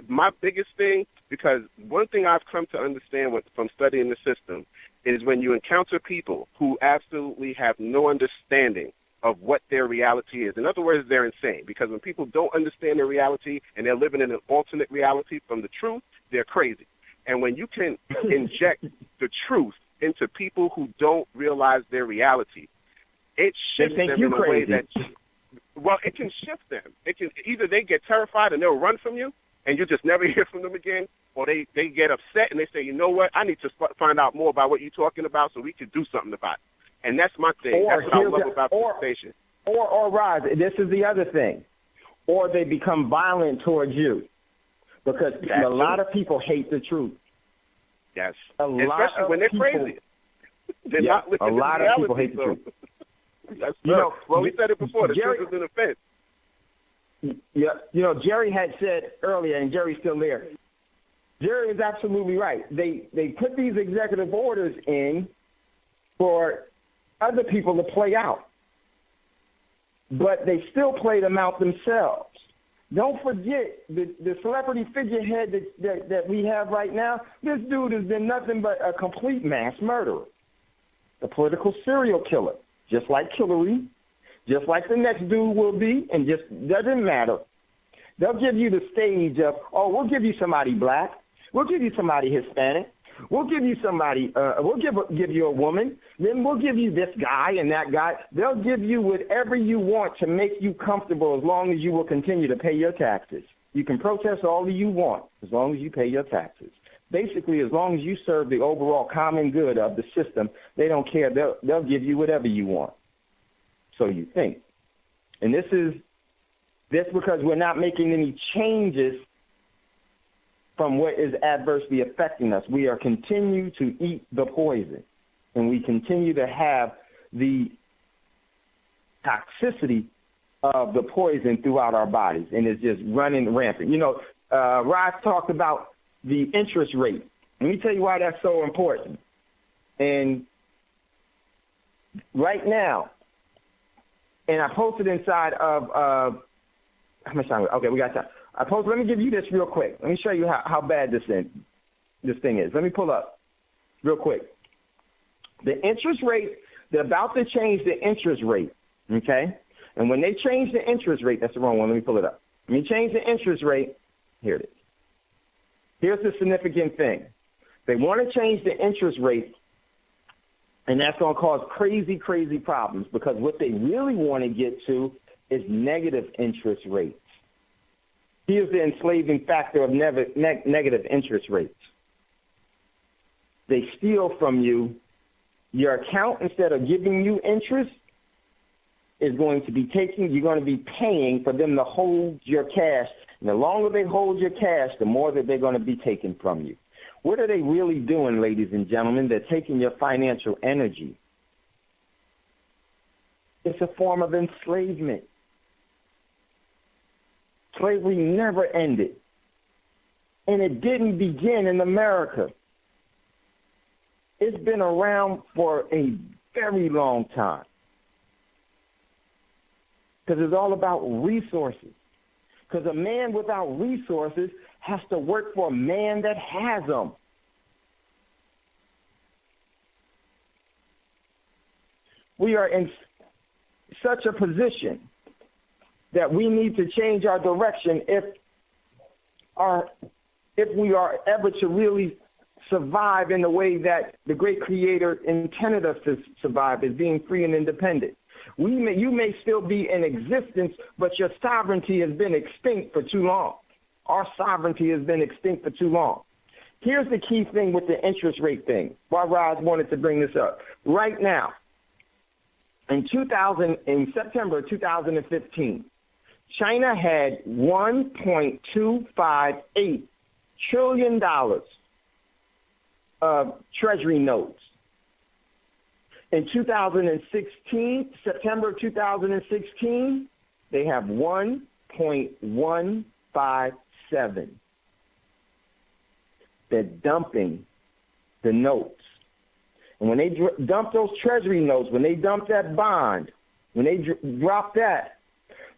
my biggest thing, because one thing I've come to understand from studying the system is when you encounter people who absolutely have no understanding of what their reality is. In other words, they're insane, because when people don't understand their reality and they're living in an alternate reality from the truth, they're crazy. And when you can inject the truth into people who don't realize their reality, it shifts them in a way that, well, it can shift them. It can either they get terrified and they'll run from you, and you just never hear from them again, or they get upset and they say, you know what, I need to find out more about what you're talking about so we can do something about it. And that's my thing. That's what I love about the station. Or Roz, this is the other thing. Or they become violent towards you. Because a lot of people hate the truth. Yes. Especially when they're crazy. They're not listening to reality. A lot of people hate the truth. That's well, we said it before. The truth is an offense. Yeah, Jerry had said earlier, and Jerry's still there. Jerry is absolutely right. They put these executive orders in for other people to play out, but they still play them out themselves. Don't forget the celebrity figurehead that we have right now. This dude has been nothing but a complete mass murderer, a political serial killer, just like Hillary, just like the next dude will be, and just doesn't matter. They'll give you the stage of, we'll give you somebody black, we'll give you somebody Hispanic, we'll give you somebody, we'll give you a woman, then we'll give you this guy and that guy. They'll give you whatever you want to make you comfortable as long as you will continue to pay your taxes. You can protest all that you want as long as you pay your taxes. Basically, as long as you serve the overall common good of the system, they don't care. They'll give you whatever you want. So you think. And this because we're not making any changes from what is adversely affecting us. We are continue to eat the poison, and we continue to have the toxicity of the poison throughout our bodies, and it's just running rampant. You know, Ross talked about the interest rate. Let me tell you why that's so important. And right now, and I posted inside of how much time? Okay, we got time. Let me give you this real quick. Let me show you how bad this thing is. Let me pull up real quick. The interest rate, they're about to change the interest rate, okay? And when they change the interest rate, that's the wrong one. Let me pull it up. When you change the interest rate, here it is. Here's the significant thing. They want to change the interest rate, and that's going to cause crazy, crazy problems, because what they really want to get to is negative interest rates. Here's the enslaving factor of negative interest rates. They steal from you your account. Instead of giving you interest, is going to be you're going to be paying for them to hold your cash. And the longer they hold your cash, the more that they're going to be taken from you. What are they really doing, ladies and gentlemen? They're taking your financial energy. It's a form of enslavement. Slavery never ended. And it didn't begin in America. It's been around for a very long time. Because it's all about resources. Because a man without resources has to work for a man that has them. We are in such a position that we need to change our direction if we are ever to really survive in the way that the great Creator intended us to survive, as being free and independent. You may still be in existence, but your sovereignty has been extinct for too long. Our sovereignty has been extinct for too long. Here's the key thing with the interest rate thing. Why Roz wanted to bring this up. Right now, in September 2015, China had $1.258 trillion of treasury notes. In 2016, September 2016, they have 1.157. They're dumping the notes. And when they dump those treasury notes, when they dump that bond, when they drop that,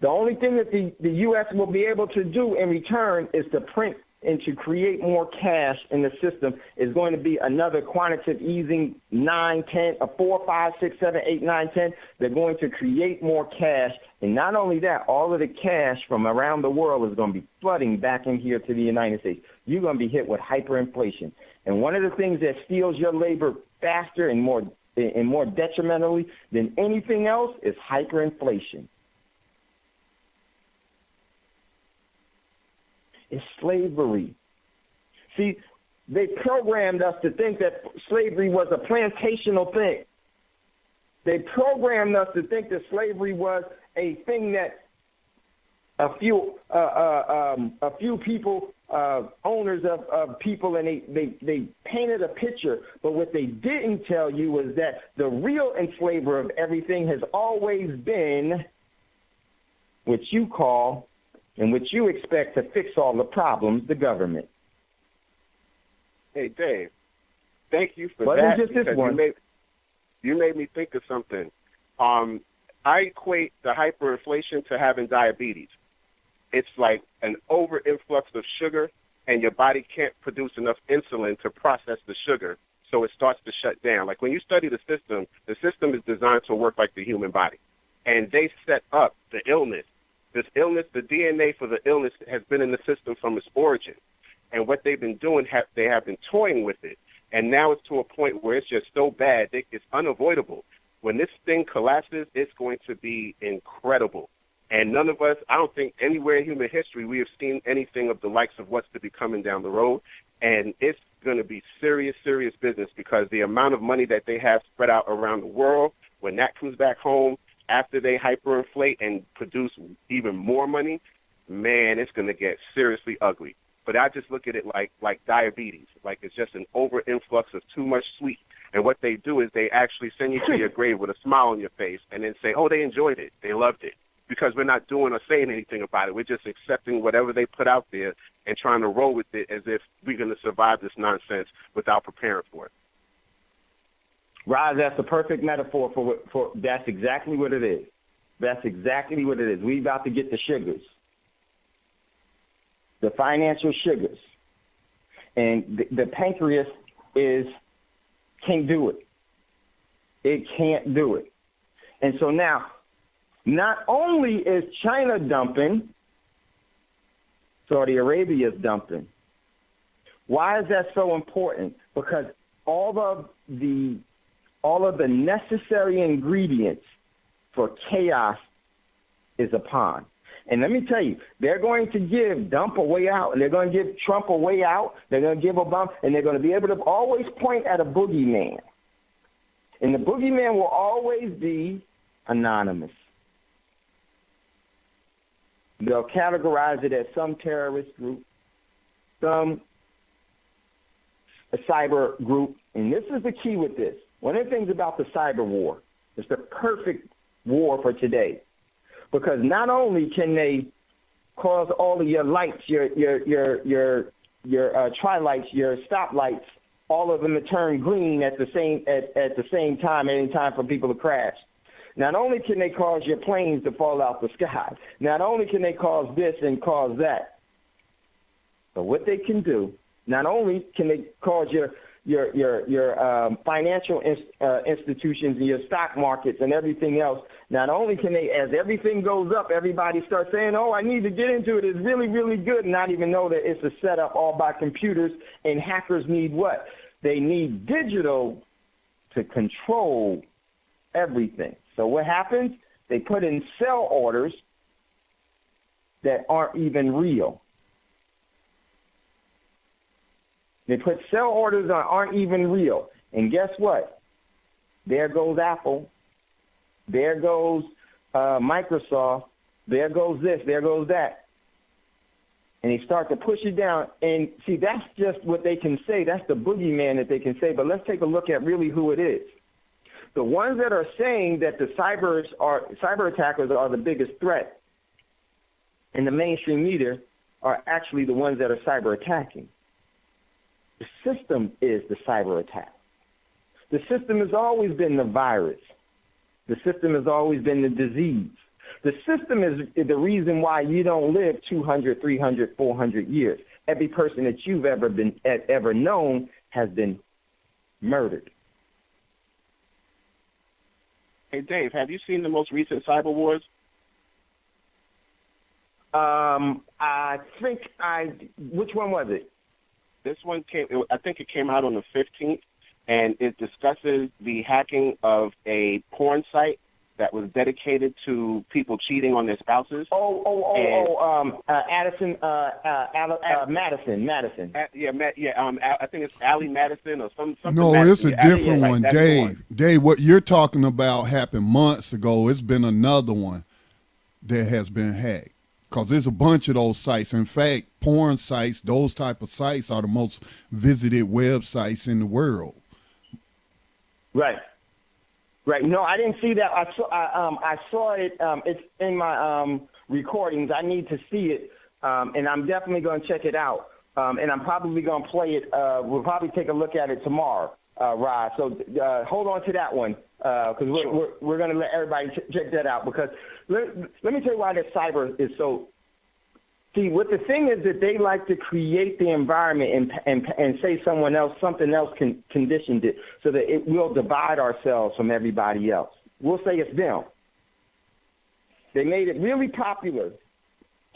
the only thing that the U.S. will be able to do in return is to print and to create more cash in the system. Is going to be another quantitative easing, 9, 10, 4, 5, 6, 7, 8, 9, 10. They're going to create more cash. And not only that, all of the cash from around the world is going to be flooding back in here to the United States. You're going to be hit with hyperinflation. And one of the things that steals your labor faster and more detrimentally than anything else is hyperinflation. It's slavery. See, they programmed us to think that slavery was a plantational thing. They programmed us to think that slavery was a thing that a few people, owners of people, and they painted a picture. But what they didn't tell you was that the real enslaver of everything has always been what you call and what you expect to fix all the problems, the government. Hey, Dave, thank you for that. Just this one. You made me think of something. I equate the hyperinflation to having diabetes. It's like an over-influx of sugar, and your body can't produce enough insulin to process the sugar, so it starts to shut down. Like when you study the system is designed to work like the human body. And they set up the illness. This illness, the DNA for the illness has been in the system from its origin. And what they've been doing, they have been toying with it. And now it's to a point where it's just so bad, it's unavoidable. When this thing collapses, it's going to be incredible. And none of us, I don't think anywhere in human history we have seen anything of the likes of what's to be coming down the road. And it's going to be serious, serious business, because the amount of money that they have spread out around the world, when that comes back home, after they hyperinflate and produce even more money, man, it's going to get seriously ugly. But I just look at it like diabetes, like it's just an over-influx of too much sweet. And what they do is they actually send you to your grave with a smile on your face and then say, oh, they enjoyed it, they loved it. Because we're not doing or saying anything about it. We're just accepting whatever they put out there and trying to roll with it as if we're going to survive this nonsense without preparing for it. Roz, that's the perfect metaphor for that's exactly what it is. That's exactly what it is. We're about to get the sugars, the financial sugars. And the pancreas can't do it. It can't do it. And so now, not only is China dumping, Saudi Arabia is dumping. Why is that so important? Because all of the necessary ingredients for chaos is upon. And let me tell you, they're going to give Dump a way out, and they're going to give Trump a way out. They're going to give Obama, and they're going to be able to always point at a boogeyman. And the boogeyman will always be anonymous. They'll categorize it as some terrorist group, some a cyber group. And this is the key with this. One of the things about the cyber war, it's the perfect war for today. Because not only can they cause all of your lights, your tri-lights, your stoplights, all of them to turn green at the same time, any time for people to crash. Not only can they cause your planes to fall out the sky, not only can they cause this and cause that, but what they can do, not only can they cause your financial institutions and your stock markets and everything else, not only can they, as everything goes up, everybody starts saying, oh, I need to get into it. It's really, really good, and not even know that it's a setup all by computers, and hackers need what? They need digital to control everything. So what happens? They put in sell orders that aren't even real. They put sell orders that aren't even real. And guess what? There goes Apple. There goes Microsoft. There goes this. There goes that. And they start to push it down. And see, that's just what they can say. That's the boogeyman that they can say. But let's take a look at really who it is. The ones that are saying that the cyber attackers are the biggest threat in the mainstream media are actually the ones that are cyber attacking. The system is the cyber attack. The system has always been the virus. The system has always been the disease. The system is the reason why you don't live 200, 300, 400 years. Every person that you've ever known has been murdered. Hey, Dave, have you seen the most recent cyber wars? Which one was it? This one I think it came out on the 15th, and it discusses the hacking of a porn site that was dedicated to people cheating on their spouses. Madison. I think it's Allie Madison or something. No, Madison. it's a different one, right, Dave. Dave, what you're talking about happened months ago. It's been another one that has been hacked. Because there's a bunch of those sites. In fact, porn sites, those type of sites are the most visited websites in the world. Right. No, I didn't see that. I saw it. It's in my recordings. I need to see it, and I'm definitely going to check it out. And I'm probably going to play it. We'll probably take a look at it tomorrow, Rod. So hold on to that one because we're going to let everybody check that out. Because let me tell you why this cyber is so. See, what the thing is that they like to create the environment and say something else conditioned it so that it will divide ourselves from everybody else. We'll say it's them. They made it really popular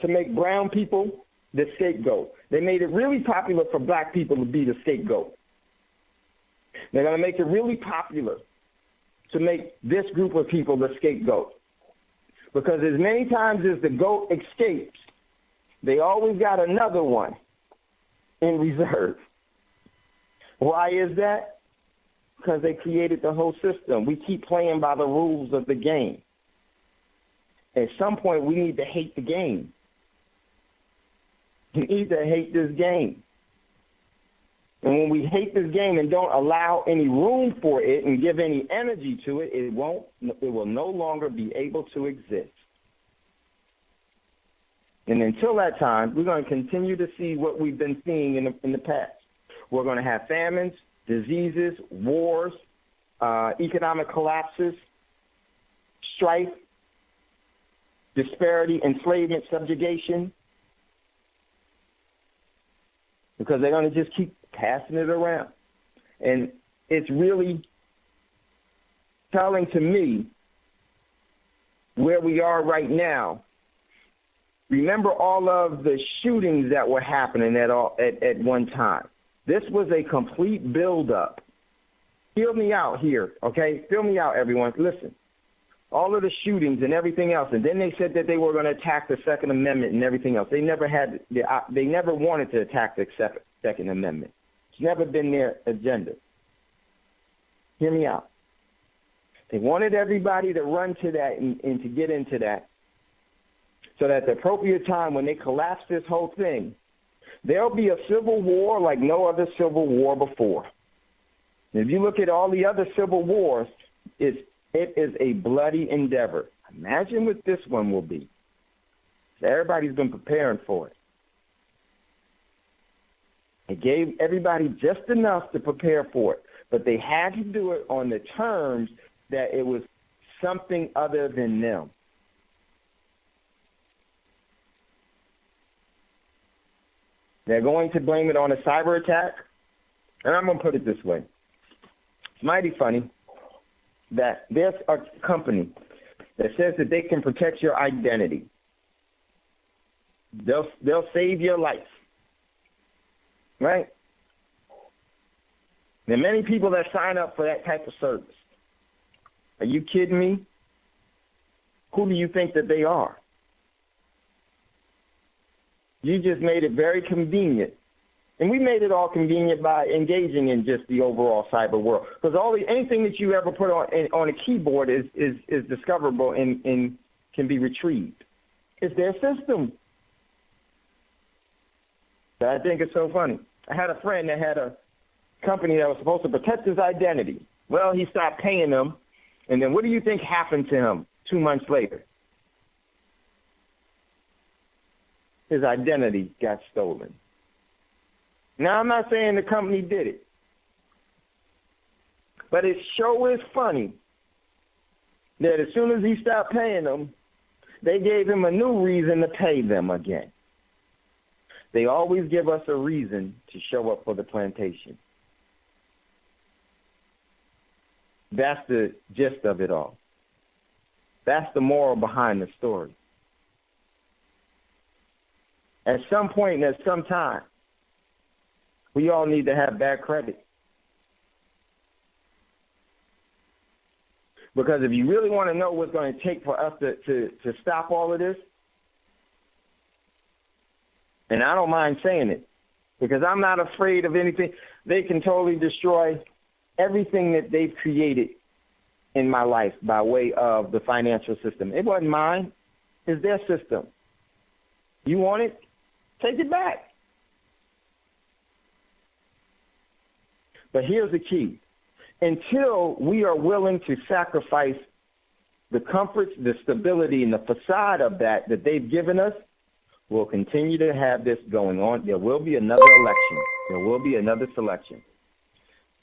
to make brown people the scapegoat. They made it really popular for black people to be the scapegoat. They're going to make it really popular to make this group of people the scapegoat. Because as many times as the goat escapes, they always got another one in reserve. Why is that? Because they created the whole system. We keep playing by the rules of the game. At some point, we need to hate the game. We need to hate this game. And when we hate this game and don't allow any room for it and give any energy to it, it will no longer be able to exist. And until that time, we're going to continue to see what we've been seeing in the past. We're going to have famines, diseases, wars, economic collapses, strife, disparity, enslavement, subjugation, because they're going to just keep passing it around. And it's really telling to me where we are right now. Remember all of the shootings that were happening at one time. This was a complete buildup. Hear me out here, okay? Hear me out, everyone. Listen. All of the shootings and everything else, and then they said that they were going to attack the Second Amendment and everything else. They never wanted to attack the Second Amendment. It's never been their agenda. Hear me out. They wanted everybody to run to that and to get into that so that at the appropriate time when they collapse this whole thing, there'll be a civil war like no other civil war before. And if you look at all the other civil wars, it is a bloody endeavor. Imagine what this one will be. So everybody's been preparing for it. It gave everybody just enough to prepare for it, but they had to do it on the terms that it was something other than them. They're going to blame it on a cyber attack, and I'm going to put it this way. It's mighty funny that there's a company that says that they can protect your identity. They'll save your life, right? There are many people that sign up for that type of service. Are you kidding me? Who do you think that they are? You just made it very convenient. And we made it all convenient by engaging in just the overall cyber world. Because anything that you ever put on a keyboard is discoverable and can be retrieved. It's their system. I think it's so funny. I had a friend that had a company that was supposed to protect his identity. Well, he stopped paying them. And then what do you think happened to him 2 months later? His identity got stolen. Now, I'm not saying the company did it, but it sure is funny that as soon as he stopped paying them, they gave him a new reason to pay them again. They always give us a reason to show up for the plantation. That's the gist of it all. That's the moral behind the story. At some point and at some time, we all need to have bad credit. Because if you really want to know what's going to take for us to stop all of this, and I don't mind saying it, because I'm not afraid of anything, they can totally destroy everything that they've created in my life by way of the financial system. It wasn't mine. It's their system. You want it? Take it back. But here's the key. Until we are willing to sacrifice the comforts, the stability, and the facade of that they've given us, we'll continue to have this going on. There will be another election. There will be another selection.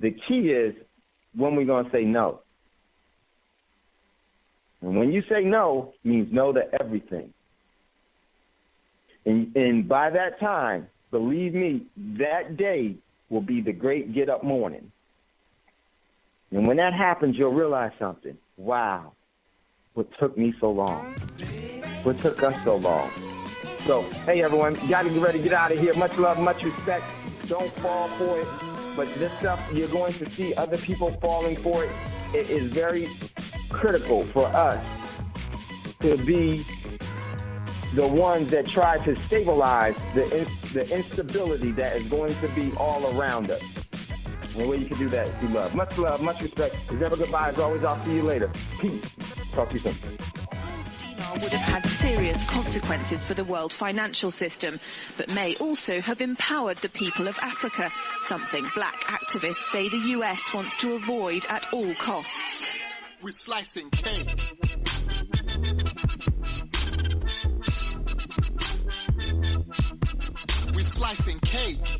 The key is when we're going to say no. And when you say no, it means no to everything. And by that time, believe me, that day will be the great get-up morning. And when that happens, you'll realize something. Wow, what took me so long? What took us so long? So, hey, everyone, you got to get ready to get out of here. Much love, much respect. Don't fall for it. But this stuff, you're going to see other people falling for it. It is very critical for us to be the ones that try to stabilize the instability that is going to be all around us. And the way you can do that is through love, much respect. There's never goodbye. As always, I'll see you later. Peace. Talk to you soon. Would have had serious consequences for the world financial system, but may also have empowered the people of Africa, something black activists say the US wants to avoid at all costs. We're slicing cake. We're slicing cake.